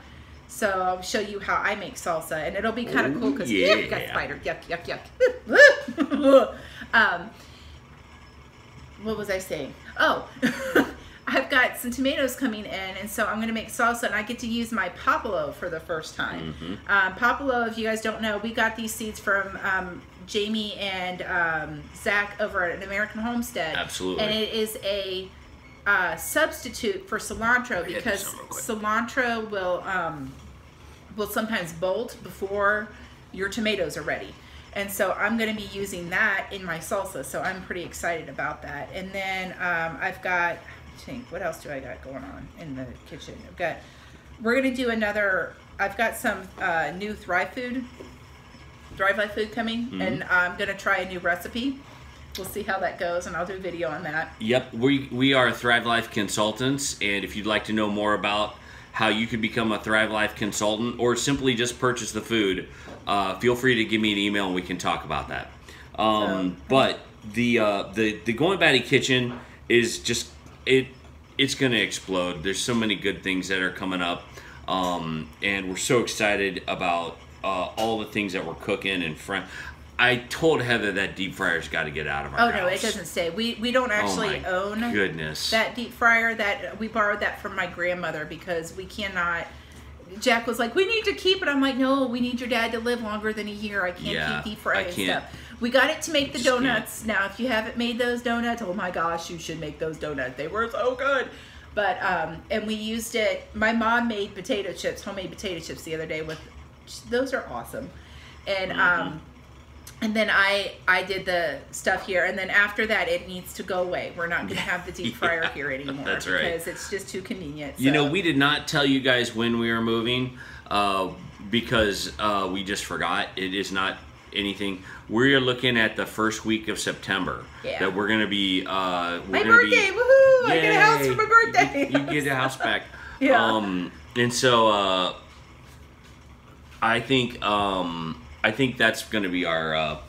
B: So I'll show you how I make salsa, and it'll be kind of cool because
A: yeah.
B: got spider, yuck. What was I saying? Oh. I've got some tomatoes coming in, and so I'm going to make salsa, and I get to use my popolo for the first time. Popolo, if you guys don't know, we got these seeds from Jamie and Zach over at an American Homestead.
A: Absolutely.
B: And it is a substitute for cilantro, because cilantro will sometimes bolt before your tomatoes are ready. And so I'm going to be using that in my salsa, so I'm pretty excited about that. And then I've got... what else do I got going on in the kitchen? We're gonna do I've got some new Thrive Life food coming, and I'm gonna try a new recipe. We'll see how that goes, and I'll do a video on that.
A: Yep, we are Thrive Life consultants, and if you'd like to know more about how you can become a Thrive Life consultant or simply just purchase the food, feel free to give me an email and we can talk about that. But the Goin Batty kitchen is just it's gonna explode. There's so many good things that are coming up, and we're so excited about all the things that we're cooking. And I told Heather that deep fryer's got to get out of our house.
B: No, it doesn't stay. We don't actually own that deep fryer. That we borrowed that from my grandmother, because we cannot. Jack was like, we need to keep it. I'm like, no, we need your dad to live longer than a year. I can't keep deep frying stuff. We got it to make the donuts. Now, if you haven't made those donuts, oh my gosh, you should make those donuts. They were so good. But, and we used it. My mom made homemade potato chips the other day those are awesome. And, and then I did the stuff here. And then after that, it needs to go away. We're not going to have the deep fryer here anymore.
A: That's right.
B: Because it's just too convenient.
A: You know, we did not tell you guys when we were moving, because we just forgot. It is not anything. We're looking at the first week of September that we're gonna be.
B: My birthday! Woohoo! I get a house for my birthday.
A: You get a house back.
B: Yeah.
A: And so I think that's gonna be our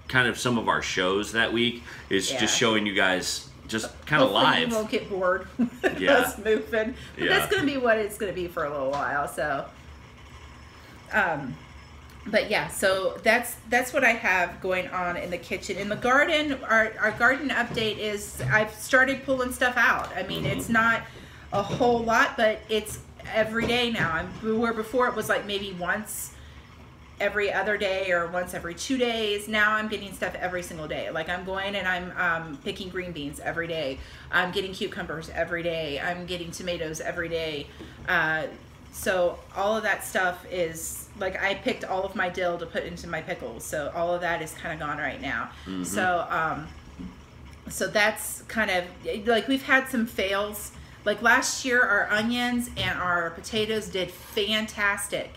A: kind of some of our shows that week is just showing you guys just kind of live.
B: You won't get bored with us moving. But that's gonna be what it's gonna be for a little while. So. But yeah, so that's what I have going on in the kitchen. In the garden, our garden update is I've started pulling stuff out. I mean, it's not a whole lot, but it's every day now. Where before it was like maybe once every other day or once every 2 days. Now I'm getting stuff every single day. Like I'm going and I'm picking green beans every day. I'm getting cucumbers every day. I'm getting tomatoes every day. So all of that stuff is, like, I picked all of my dill to put into my pickles. So all of that is kind of gone right now. So that's kind of, like, we've had some fails. Like last year, our onions and our potatoes did fantastic.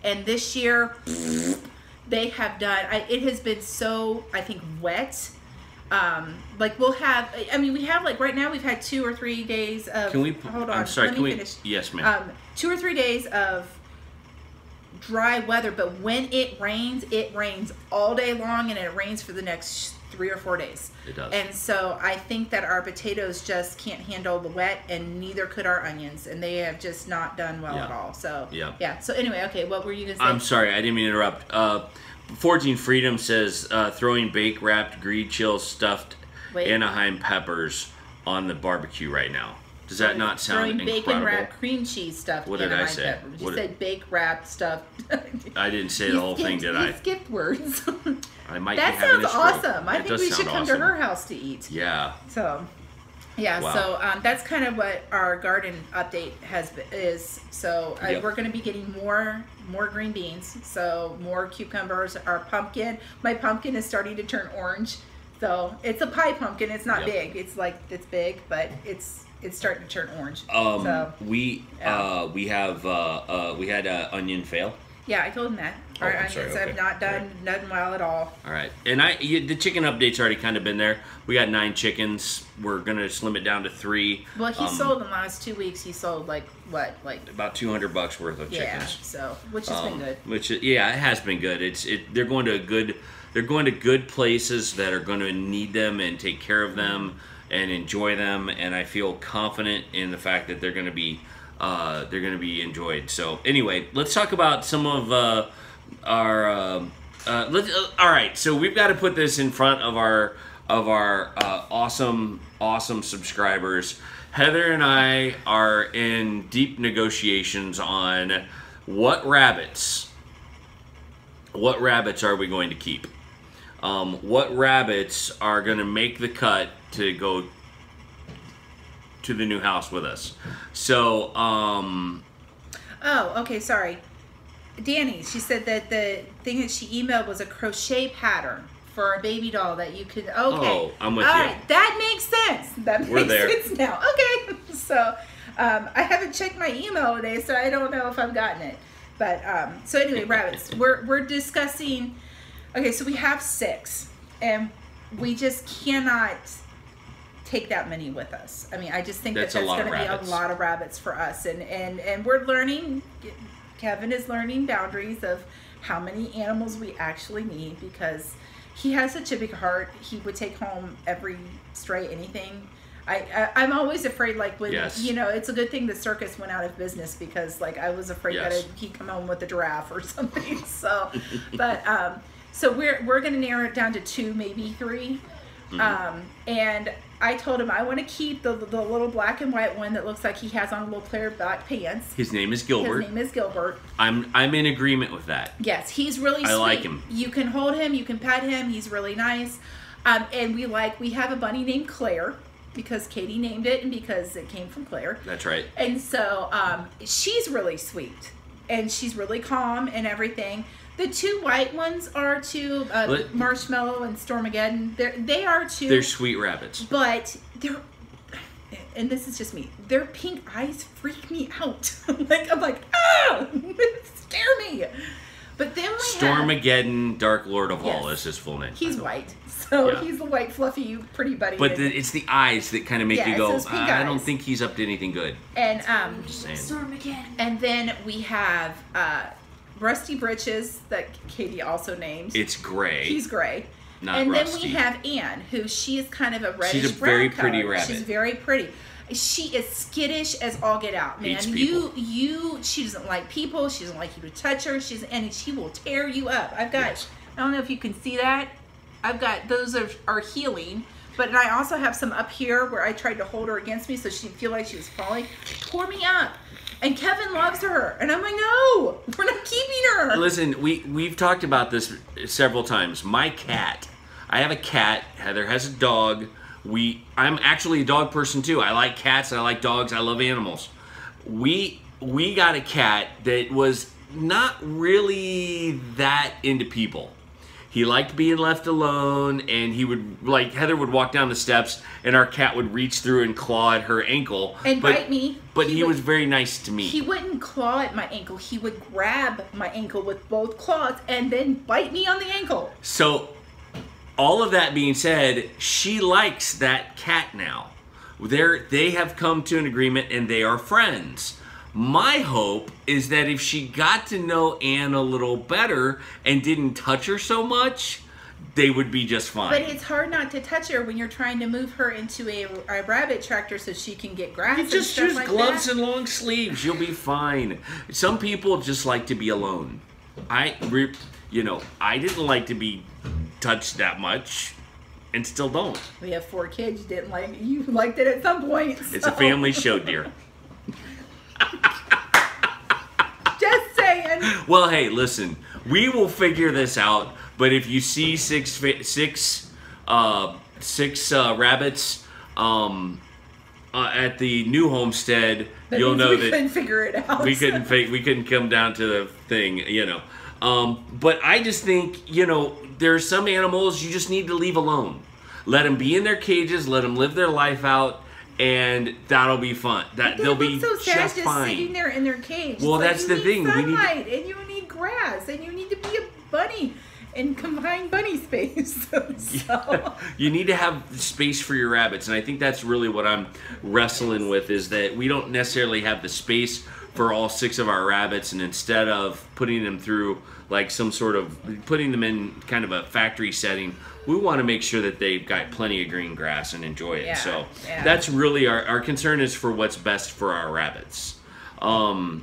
B: And this year, they have done, it has been so, I think, wet. Like we'll have, I mean, we have like right now we've had 2 or 3 days of.
A: Can we?
B: Hold on.
A: I'm sorry.
B: Let
A: Can
B: me
A: we?
B: finish.
A: Yes, ma'am.
B: 2 or 3 days of dry weather, but when it rains all day long, and it rains for the next 3 or 4 days.
A: It does.
B: And so I think that our potatoes just can't handle the wet, and neither could our onions, and they have just not done well at all. So yeah. So anyway, okay, what were you gonna say?
A: I'm sorry, I didn't mean to interrupt. Forging Freedom says throwing bake wrapped green chill stuffed Anaheim peppers on the barbecue right now. Does that not sound incredible?
B: Bacon wrapped cream cheese stuffed.
A: What did I say?
B: Peppers. You said bake wrapped stuffed.
A: I didn't say the whole thing, did I?
B: You skipped words.
A: I might
B: that
A: be having
B: sounds awesome. I think we should come to her house to eat.
A: Yeah.
B: So, yeah. Wow. So that's kind of what our garden update is. So we're going to be getting more green beans. So more cucumbers. Our pumpkin. My pumpkin is starting to turn orange. So it's a pie pumpkin. It's not big. It's big, but it's starting to turn orange.
A: We had an onion fail.
B: Yeah, I told him that. Our onions have not done well at all.
A: All right, and the chicken update's already kind of been there. We got 9 chickens. We're gonna slim it down to 3.
B: Well, he sold in the last 2 weeks. He sold like
A: about $200 worth of chickens.
B: Yeah, so which has been good.
A: It has been good. They're going to good places that are going to need them and take care of them and enjoy them, and I feel confident in the fact that they're going to be enjoyed. So anyway, let's talk about some of our all right, so we've got to put this in front of our awesome subscribers. Heather and I are in deep negotiations on what rabbits are we going to keep. What rabbits are going to make the cut to go to the new house with us. So,
B: oh, okay, sorry. Danny, she said that the thing that she emailed was a crochet pattern for a baby doll that you could, okay.
A: Oh, I'm with you.
B: All right, that makes sense. That
A: We're
B: makes
A: there.
B: sense now. Okay, so I haven't checked my email today, so I don't know if I've gotten it. But, so anyway, rabbits, we're discussing, okay, so we have 6, and we just cannot take that many with us. I mean, I just think that's going to be a lot of rabbits for us, and we're learning. Kevin is learning boundaries of how many animals we actually need, because he has such a big heart. He would take home every stray anything. I'm always afraid, like when it's a good thing the circus went out of business, because like I was afraid that he'd come home with a giraffe or something. So, but so we're going to narrow it down to 2, maybe 3. And I told him I want to keep the little black and white one that looks like he has on little player black pants.
A: His name is Gilbert. I'm in agreement with that.
B: Yes, he's really sweet.
A: I like him.
B: You can hold him, you can pet him. He's really nice. And we have a bunny named Claire, because Katie named it and because it came from Claire.
A: That's right.
B: And so she's really sweet, and she's really calm and everything. The 2 white ones are 2, Marshmallow and Stormageddon. They are 2.
A: They're sweet rabbits.
B: But and this is just me, their pink eyes freak me out. I'm like, ah, scare me. But then we
A: Stormageddon, Dark Lord of all is his full name.
B: He's white. So he's the white, fluffy, pretty buddy.
A: But it's the eyes that kind of make you go, I don't think he's up to anything good.
B: And
A: just saying.
B: Stormageddon. And then we have Rusty Britches that Katie also named.
A: It's gray.
B: He's gray.
A: Not
B: and
A: rusty.
B: Then we have Anne, who she is kind of a reddish
A: She's a
B: brown
A: very
B: color.
A: pretty rabbit.
B: She's very pretty. She is skittish as all get out, man.
A: Hates people.
B: She doesn't like people. She doesn't like you to touch her. And she will tear you up. I've got, I don't know if you can see that. I've got, those are healing. But I also have some up here where I tried to hold her against me so she'd feel like she was falling. Tore me up. And Kevin loves her. And I'm like, no, we're not keeping her.
A: Listen, we've talked about this several times. My cat, I have a cat. Heather has a dog. I'm actually a dog person too. I like cats. I like dogs. I love animals. We got a cat that was not really that into people. He liked being left alone, and he would, like, Heather would walk down the steps, and our cat would reach through and claw at her ankle.
B: And bite me.
A: But he was very nice to me.
B: He wouldn't claw at my ankle. He would grab my ankle with both claws and then bite me on the ankle.
A: So, all of that being said, she likes that cat now. They have come to an agreement and they are friends. My hope is that if she got to know Anne a little better and didn't touch her so much, they would be just fine.
B: But it's hard not to touch her when you're trying to move her into a rabbit tractor so she can get grass.
A: You just use
B: like
A: gloves
B: that.
A: and long sleeves. You'll be fine. Some people just like to be alone. I didn't like to be touched that much, and still don't.
B: We have 4 kids. You liked it at some point. So.
A: It's a family show, dear.
B: Just saying.
A: Well, hey, listen. We will figure this out. But if you see six rabbits at the new homestead, you'll know that
B: we couldn't figure it out.
A: We couldn't come down to the thing, you know. But I just think, you know, there's some animals you just need to leave alone. Let them be in their cages. Let them live their life out. And that'll be fun. They'll be
B: so sad
A: just fine.
B: Sitting there in their cage.
A: Well, that's the thing.
B: Sunlight, and you need grass, and you need to be a bunny in confined bunny space. So.
A: You need to have space for your rabbits, and I think that's really what I'm wrestling with, is that we don't necessarily have the space for all 6 of our rabbits, and instead of putting them through like some sort of, putting them in kind of a factory setting, we want to make sure that they've got plenty of green grass and enjoy it. So that's really our concern, is for what's best for our rabbits. And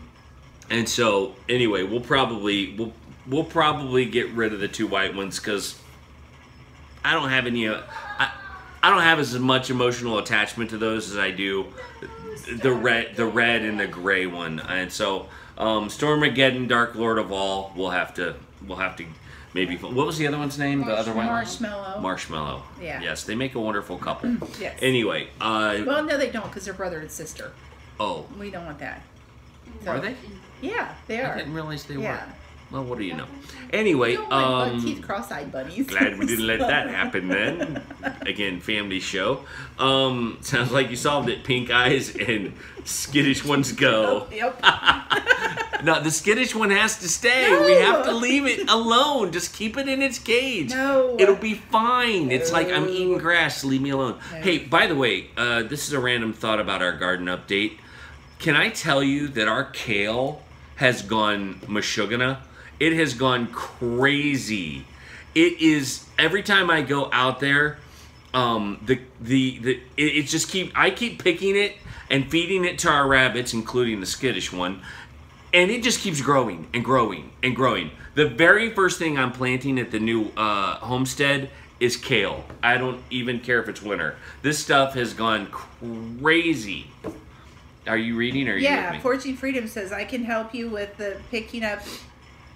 A: so anyway, we'll probably get rid of the 2 white ones, because I don't have any. I don't have as much emotional attachment to those as I do the red and the gray one. And so Stormageddon, Dark Lord of All, we'll have to maybe. What was the other one's name? The other one? Marshmallow.
B: Yeah.
A: Yes, they make a wonderful couple.
B: Yes.
A: Anyway.
B: Well, no, they don't, because they're brother and sister.
A: Oh.
B: We don't want that.
A: So, are they?
B: Yeah, they are.
A: I didn't realize they were. Well, what do you know? Anyway,
B: teeth cross-eyed bunnies.
A: Glad we didn't let that happen then. Again, family show. Sounds like you solved it. Pink eyes and skittish ones go.
B: Yep.
A: No, the skittish one has to stay.
B: No.
A: We have to leave it alone. Just keep it in its cage.
B: No.
A: It'll be fine. No. It's like, I'm eating grass. Leave me alone.
B: No.
A: Hey, by the way, this is a random thought about our garden update. Can I tell you that our kale has gone mashugana? It has gone crazy. It is, every time I go out there, I keep picking it and feeding it to our rabbits, including the skittish one, and it just keeps growing and growing and growing. The very first thing I'm planting at the new homestead is kale. I don't even care if it's winter. This stuff has gone crazy. Are you reading, or are you with me?
B: Yeah, Fortune Freedom says, I can help you with the picking up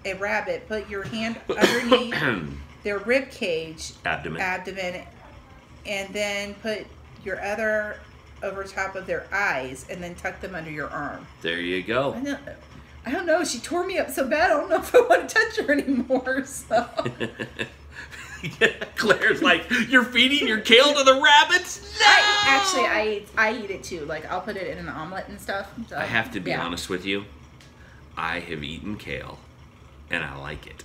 B: a rabbit. Put your hand underneath their rib cage, abdomen, and then put your other over top of their eyes, and then tuck them under your arm.
A: There you go.
B: I don't know. She tore me up so bad, I don't know if I want to touch her anymore. So.
A: Claire's like, you're feeding your kale to the rabbits? No!
B: I eat it too. Like, I'll put it in an omelet and stuff. So,
A: I have to be honest with you. I have eaten kale, and I like it.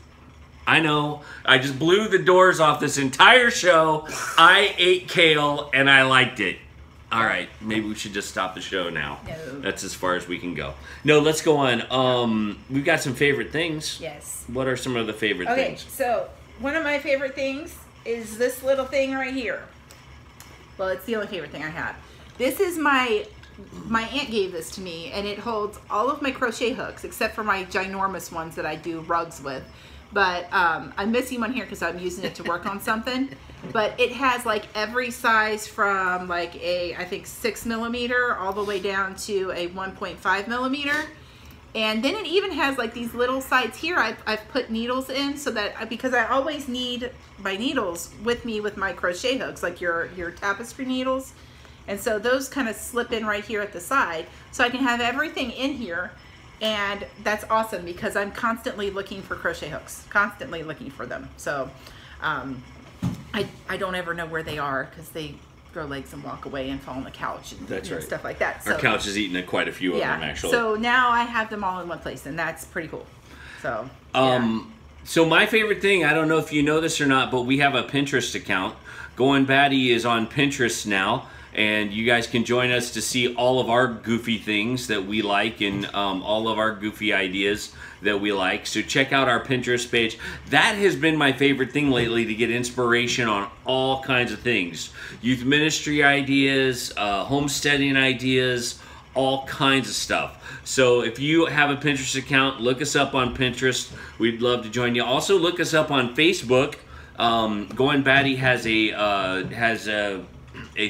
A: I know. I just blew the doors off this entire show. I ate kale, and I liked it. All right, maybe we should just stop the show now.
B: No.
A: That's as far as we can go. No, let's go on. We've got some favorite things.
B: Yes.
A: What are some of the favorite things?
B: Okay, so one of my favorite things is this little thing right here. Well, it's the only favorite thing I have. This is my aunt gave this to me, and it holds all of my crochet hooks, except for my ginormous ones that I do rugs with. But I'm missing one here because I'm using it to work on something. But it has like every size from like a, I think 6mm all the way down to a 1.5mm. And then it even has like these little sides here I've put needles in, so that, because I always need my needles with me with my crochet hooks, like your tapestry needles. And so those kind of slip in right here at the side, so I can have everything in here. And that's awesome because I'm constantly looking for crochet hooks, constantly looking for them. So I don't ever know where they are because they grow legs and walk away and fall on the couch and stuff like that. So,
A: our couch has eaten quite a few of them, actually.
B: So now I have them all in one place, and that's pretty cool. So
A: So my favorite thing, I don't know if you know this or not, but we have a Pinterest account. Goin Batty is on Pinterest now, and you guys can join us to see all of our goofy things that we like and all of our goofy ideas that we like. So check out our Pinterest page. That has been my favorite thing lately, to get inspiration on all kinds of things. Youth ministry ideas, homesteading ideas, all kinds of stuff. So if you have a Pinterest account, look us up on Pinterest. We'd love to join you. Also look us up on Facebook. Goin Batty has a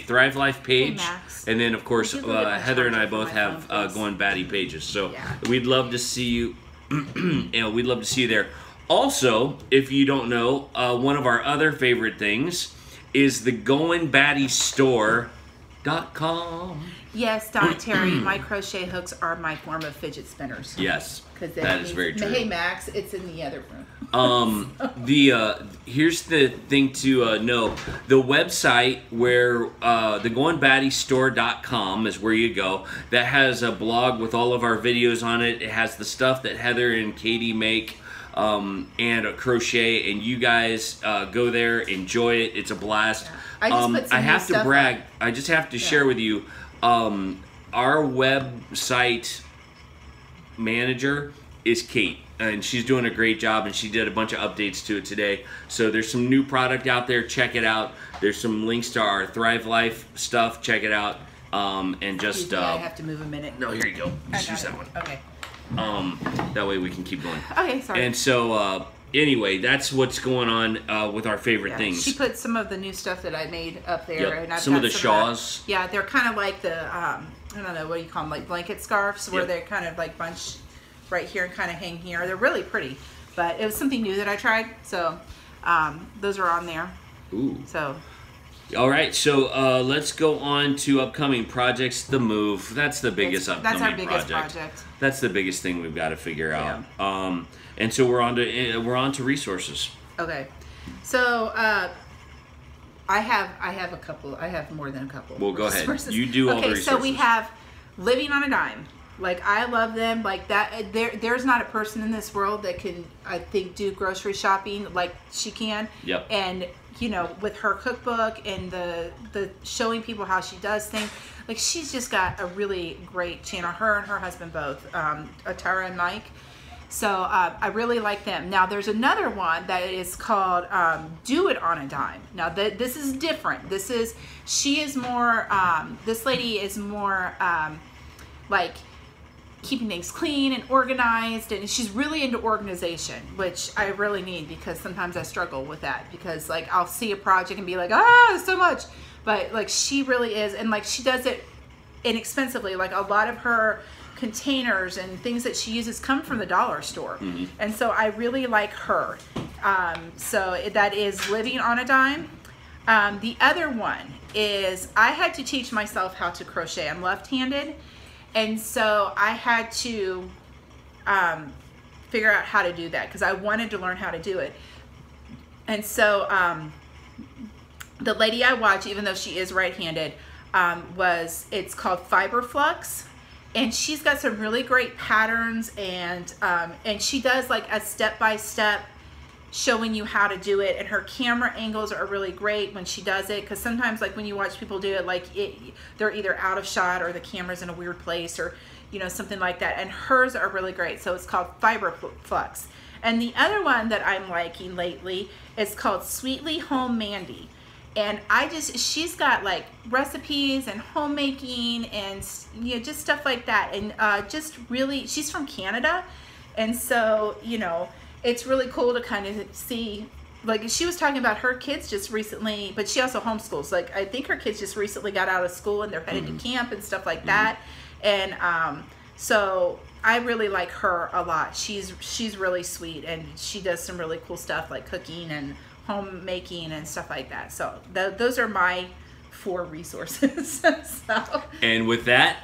A: Thrive Life page, and then of course Heather and I both have Goin Batty pages. So we'd love to see you. We'd love to see you there. Also, if you don't know, one of our other favorite things is the goinbattystore.com.
B: Yes, Don Terry, my crochet hooks are my form of fidget spinners.
A: Yes, that is very true.
B: Hey Max, it's in the other room.
A: Here's the thing to know. The website where the goinbattystore.com is where you go. That has a blog with all of our videos on it. It has the stuff that Heather and Katie make and a crochet, and you guys go there, enjoy it. It's a blast.
B: Yeah.
A: I have to brag. I just have to share with you. Our website manager is Kate, and she's doing a great job, and she did a bunch of updates to it today. So there's some new product out there. Check it out. There's some links to our Thrive Life stuff. Check it out. And just
B: I have to move a minute.
A: No, here you go. Just use that one.
B: Okay.
A: That way we can keep going.
B: Okay, sorry.
A: And so anyway, that's what's going on with our favorite things.
B: She put some of the new stuff that I made up there.
A: Yep.
B: And I've
A: some
B: got
A: of the shawls.
B: Yeah, they're kind of like the, I don't know, what do you call them, like blanket scarves, where they're kind of like bunched right here and kind of hang here. They're really pretty, but it was something new that I tried, so those are on there.
A: Ooh.
B: So.
A: All right, so let's go on to upcoming projects. The move, that's the biggest upcoming project. That's our biggest project. That's the biggest thing we've got to figure out. And so we're on to resources.
B: Okay, so I have a couple. I have more than a couple.
A: Well, go
B: resources.
A: ahead. You do all the resources.
B: Okay, so we have Living on a Dime. Like, I love them. Like that. There's not a person in this world that can, I think, do grocery shopping like she can.
A: Yep.
B: And you know, with her cookbook and the showing people how she does things, like, she's just got a really great channel. Her and her husband both, Atara and Mike. So I really like them. Now there's another one that is called Do It on a Dime. Now this is different. She is more, this lady is more like keeping things clean and organized, and she's really into organization, which I really need, because sometimes I struggle with that, because like I'll see a project and be like, ah, so much, but like she really is, and like she does it inexpensively. Like a lot of her containers and things that she uses come from the dollar store. And so I really like her. So that is Living on a Dime. The other one is, I had to teach myself how to crochet. I'm left-handed, and so I had to figure out how to do that, because I wanted to learn how to do it. And so the lady I watch, even though she is right-handed, it's called Fiber Flux. And she's got some really great patterns, and she does like a step-by-step showing you how to do it, and her camera angles are really great when she does it, because sometimes like when you watch people do it, like they're either out of shot or the camera's in a weird place, or you know, something like that, and hers are really great. So it's called Fiber Flux. And the other one that I'm liking lately is called Sweetly Home Mandy. And she's got like recipes and homemaking and, you know, just stuff like that. And just really, she's from Canada. And so, you know, it's really cool to kind of see, like she was talking about her kids just recently, but she also homeschools. Like I think her kids just recently got out of school and they're headed to camp and stuff like that. And so I really like her a lot. She's really sweet, and she does some really cool stuff like cooking and homemaking and stuff like that. So those are my 4 resources. So.
A: And with that,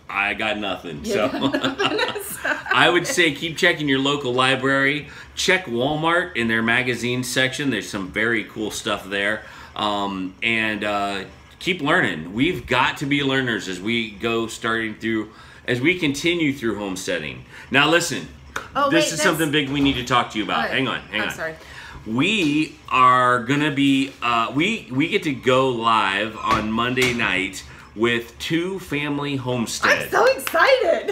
A: I got nothing. So I would say keep checking your local library. Check Walmart in their magazine section. There's some very cool stuff there. And keep learning. We've got to be learners as we continue through homesteading. Now listen,
B: Oh,
A: this is something big we need to talk to you about.
B: Okay.
A: Hang on.
B: I'm sorry.
A: We are gonna be we get to go live on Monday night with 2 family homesteads.
B: I'm so excited.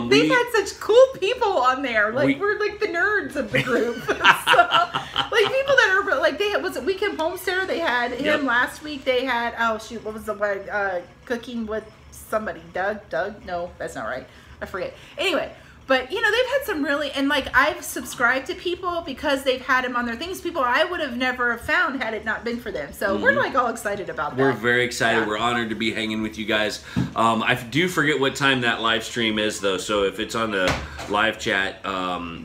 B: They've had such cool people on there. Like we're like the nerds of the group. So, like people that are like they was it Weekend Homesteader. They had him last week. They had what was the word? Cooking with somebody. Doug. No, that's not right. I forget. Anyway. But, you know, they've had some really, and like I've subscribed to people because they've had them on their things. People I would have never found had it not been for them. So we're like all excited about that.
A: We're very excited. Yeah. We're honored to be hanging with you guys. I do forget what time that live stream is though. So if it's on the live chat,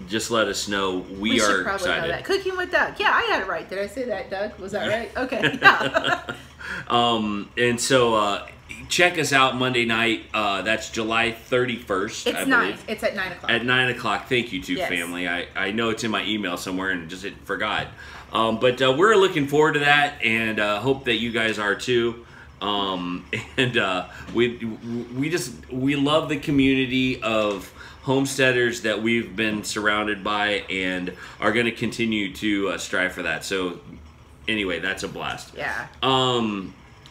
A: just let us know. We are
B: probably
A: excited.
B: Know that. Cooking with Doug. Yeah, I got it right. Did I say that, Doug? Was that right? Okay. Yeah.
A: And so, check us out Monday night. That's July 31st.
B: It's 9. It's at 9 o'clock.
A: At 9 o'clock. Thank you, family. I know it's in my email somewhere and just forgot. But we're looking forward to that and hope that you guys are too. We love the community of homesteaders that we've been surrounded by and are going to continue to strive for that. So anyway, that's a blast.
B: Yeah.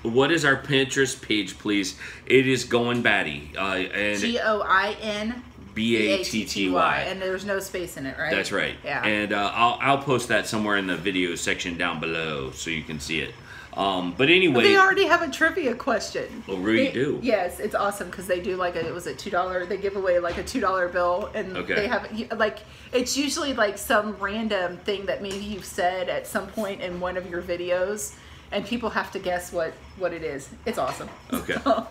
A: What is our Pinterest page, please? It is Goin Batty. And
B: GOIN
A: BATTY.
B: And there's no space in it, right?
A: That's right.
B: Yeah.
A: And I'll post that somewhere in the video section down below so you can see it. But anyway,
B: they already have a trivia question.
A: Oh, really do?
B: Yes, it's awesome because they do like it was a $2. They give away like a $2 bill, and they have like it's usually like some random thing that maybe you've said at some point in one of your videos. And people have to guess what it is. It's awesome.
A: Okay.
B: So,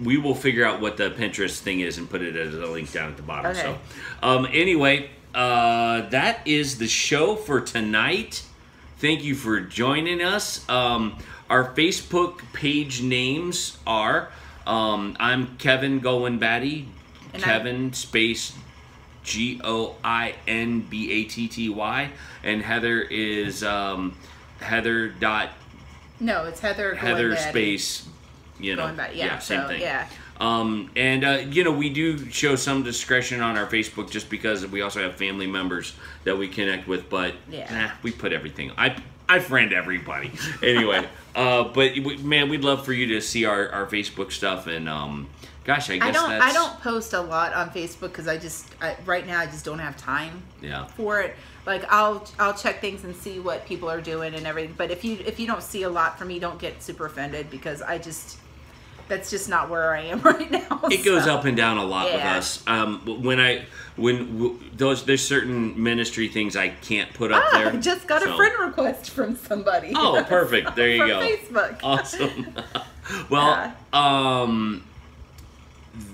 A: we will figure out what the Pinterest thing is and put it as a link down at the bottom.
B: Okay.
A: So, anyway, that is the show for tonight. Thank you for joining us. Our Facebook page names are I'm Kevin Goin Batty. Kevin space GOINBATTY, and Heather is Heather dot.
B: No, it's Heather.
A: Heather space,
B: Goin Batty. Yeah,
A: same thing.
B: Yeah.
A: We do show some discretion on our Facebook just because we also have family members that we connect with, but we put everything. I friend everybody anyway. Man, we'd love for you to see our Facebook stuff and gosh, I guess
B: I don't post a lot on Facebook because right now I just don't have time for it. Like I'll check things and see what people are doing and everything. But if you don't see a lot from me, don't get super offended because that's just not where I am right now.
A: It goes up and down a lot with us. There's certain ministry things I can't put up there.
B: I just got a friend request from somebody.
A: Oh, perfect. There you go.
B: Facebook.
A: Awesome. Well,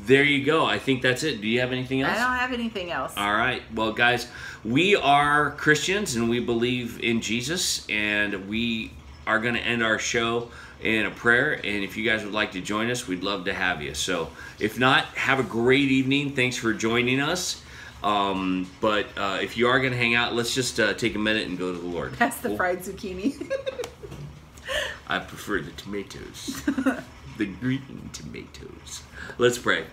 A: there you go. I think that's it. Do you have anything else?
B: I don't have anything else.
A: All right. Well, guys, we are Christians and we believe in Jesus, and we are going to end our show in a prayer. And if you guys would like to join us, we'd love to have you. So if not, have a great evening. Thanks for joining us. But if you are going to hang out, let's just take a minute and go to the Lord.
B: That's the fried zucchini.
A: I prefer the tomatoes. The green tomatoes. Let's pray.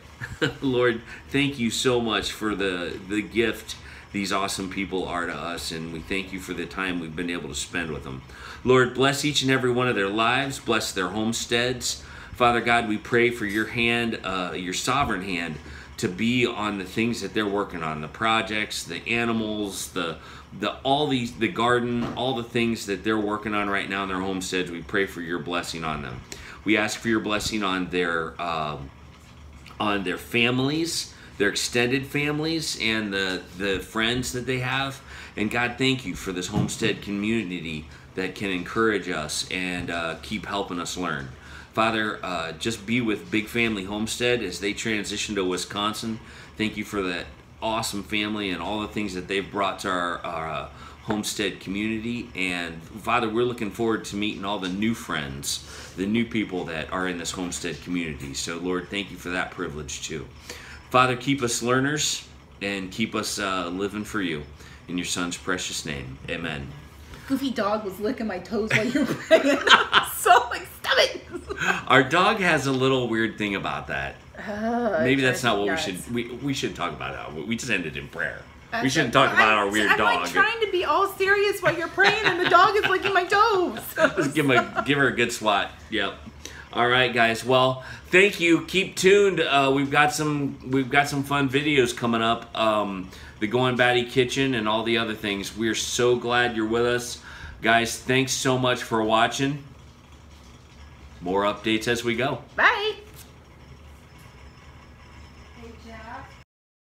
A: Lord, thank you so much for the gift these awesome people are to us, and we thank you for the time we've been able to spend with them. Lord, bless each and every one of their lives. Bless their homesteads. Father God, we pray for your hand, your sovereign hand, to be on the things that they're working on, the projects, the animals, the garden, all the things that they're working on right now in their homesteads. We pray for your blessing on them. We ask for your blessing on their families, their extended families, and the friends that they have. And God, thank you for this homestead community that can encourage us and keep helping us learn. Father, just be with Big Family Homestead as they transition to Wisconsin. Thank you for that awesome family and all the things that they've brought to our homestead community. And Father, we're looking forward to meeting all the new friends, the new people that are in this homestead community. So Lord, thank you for that privilege too. Father, keep us learners and keep us living for you. In your Son's precious name, amen.
B: Goofy dog was licking my toes while you were praying. So like, stop it.
A: Our dog has a little weird thing about that. Maybe that's not what
B: yes.
A: we should talk about it. We just ended in prayer.
B: That's
A: We shouldn't talk about our weird
B: I'm
A: dog.
B: like trying to be all serious while you're praying and the dog is licking my toes.
A: Just give her a good swat. Yep. All right, guys. Well, thank you. Keep tuned. We've got some fun videos coming up. The Goin Batty kitchen and all the other things. We're so glad you're with us, guys. Thanks so much for watching. More updates as we go.
B: Bye.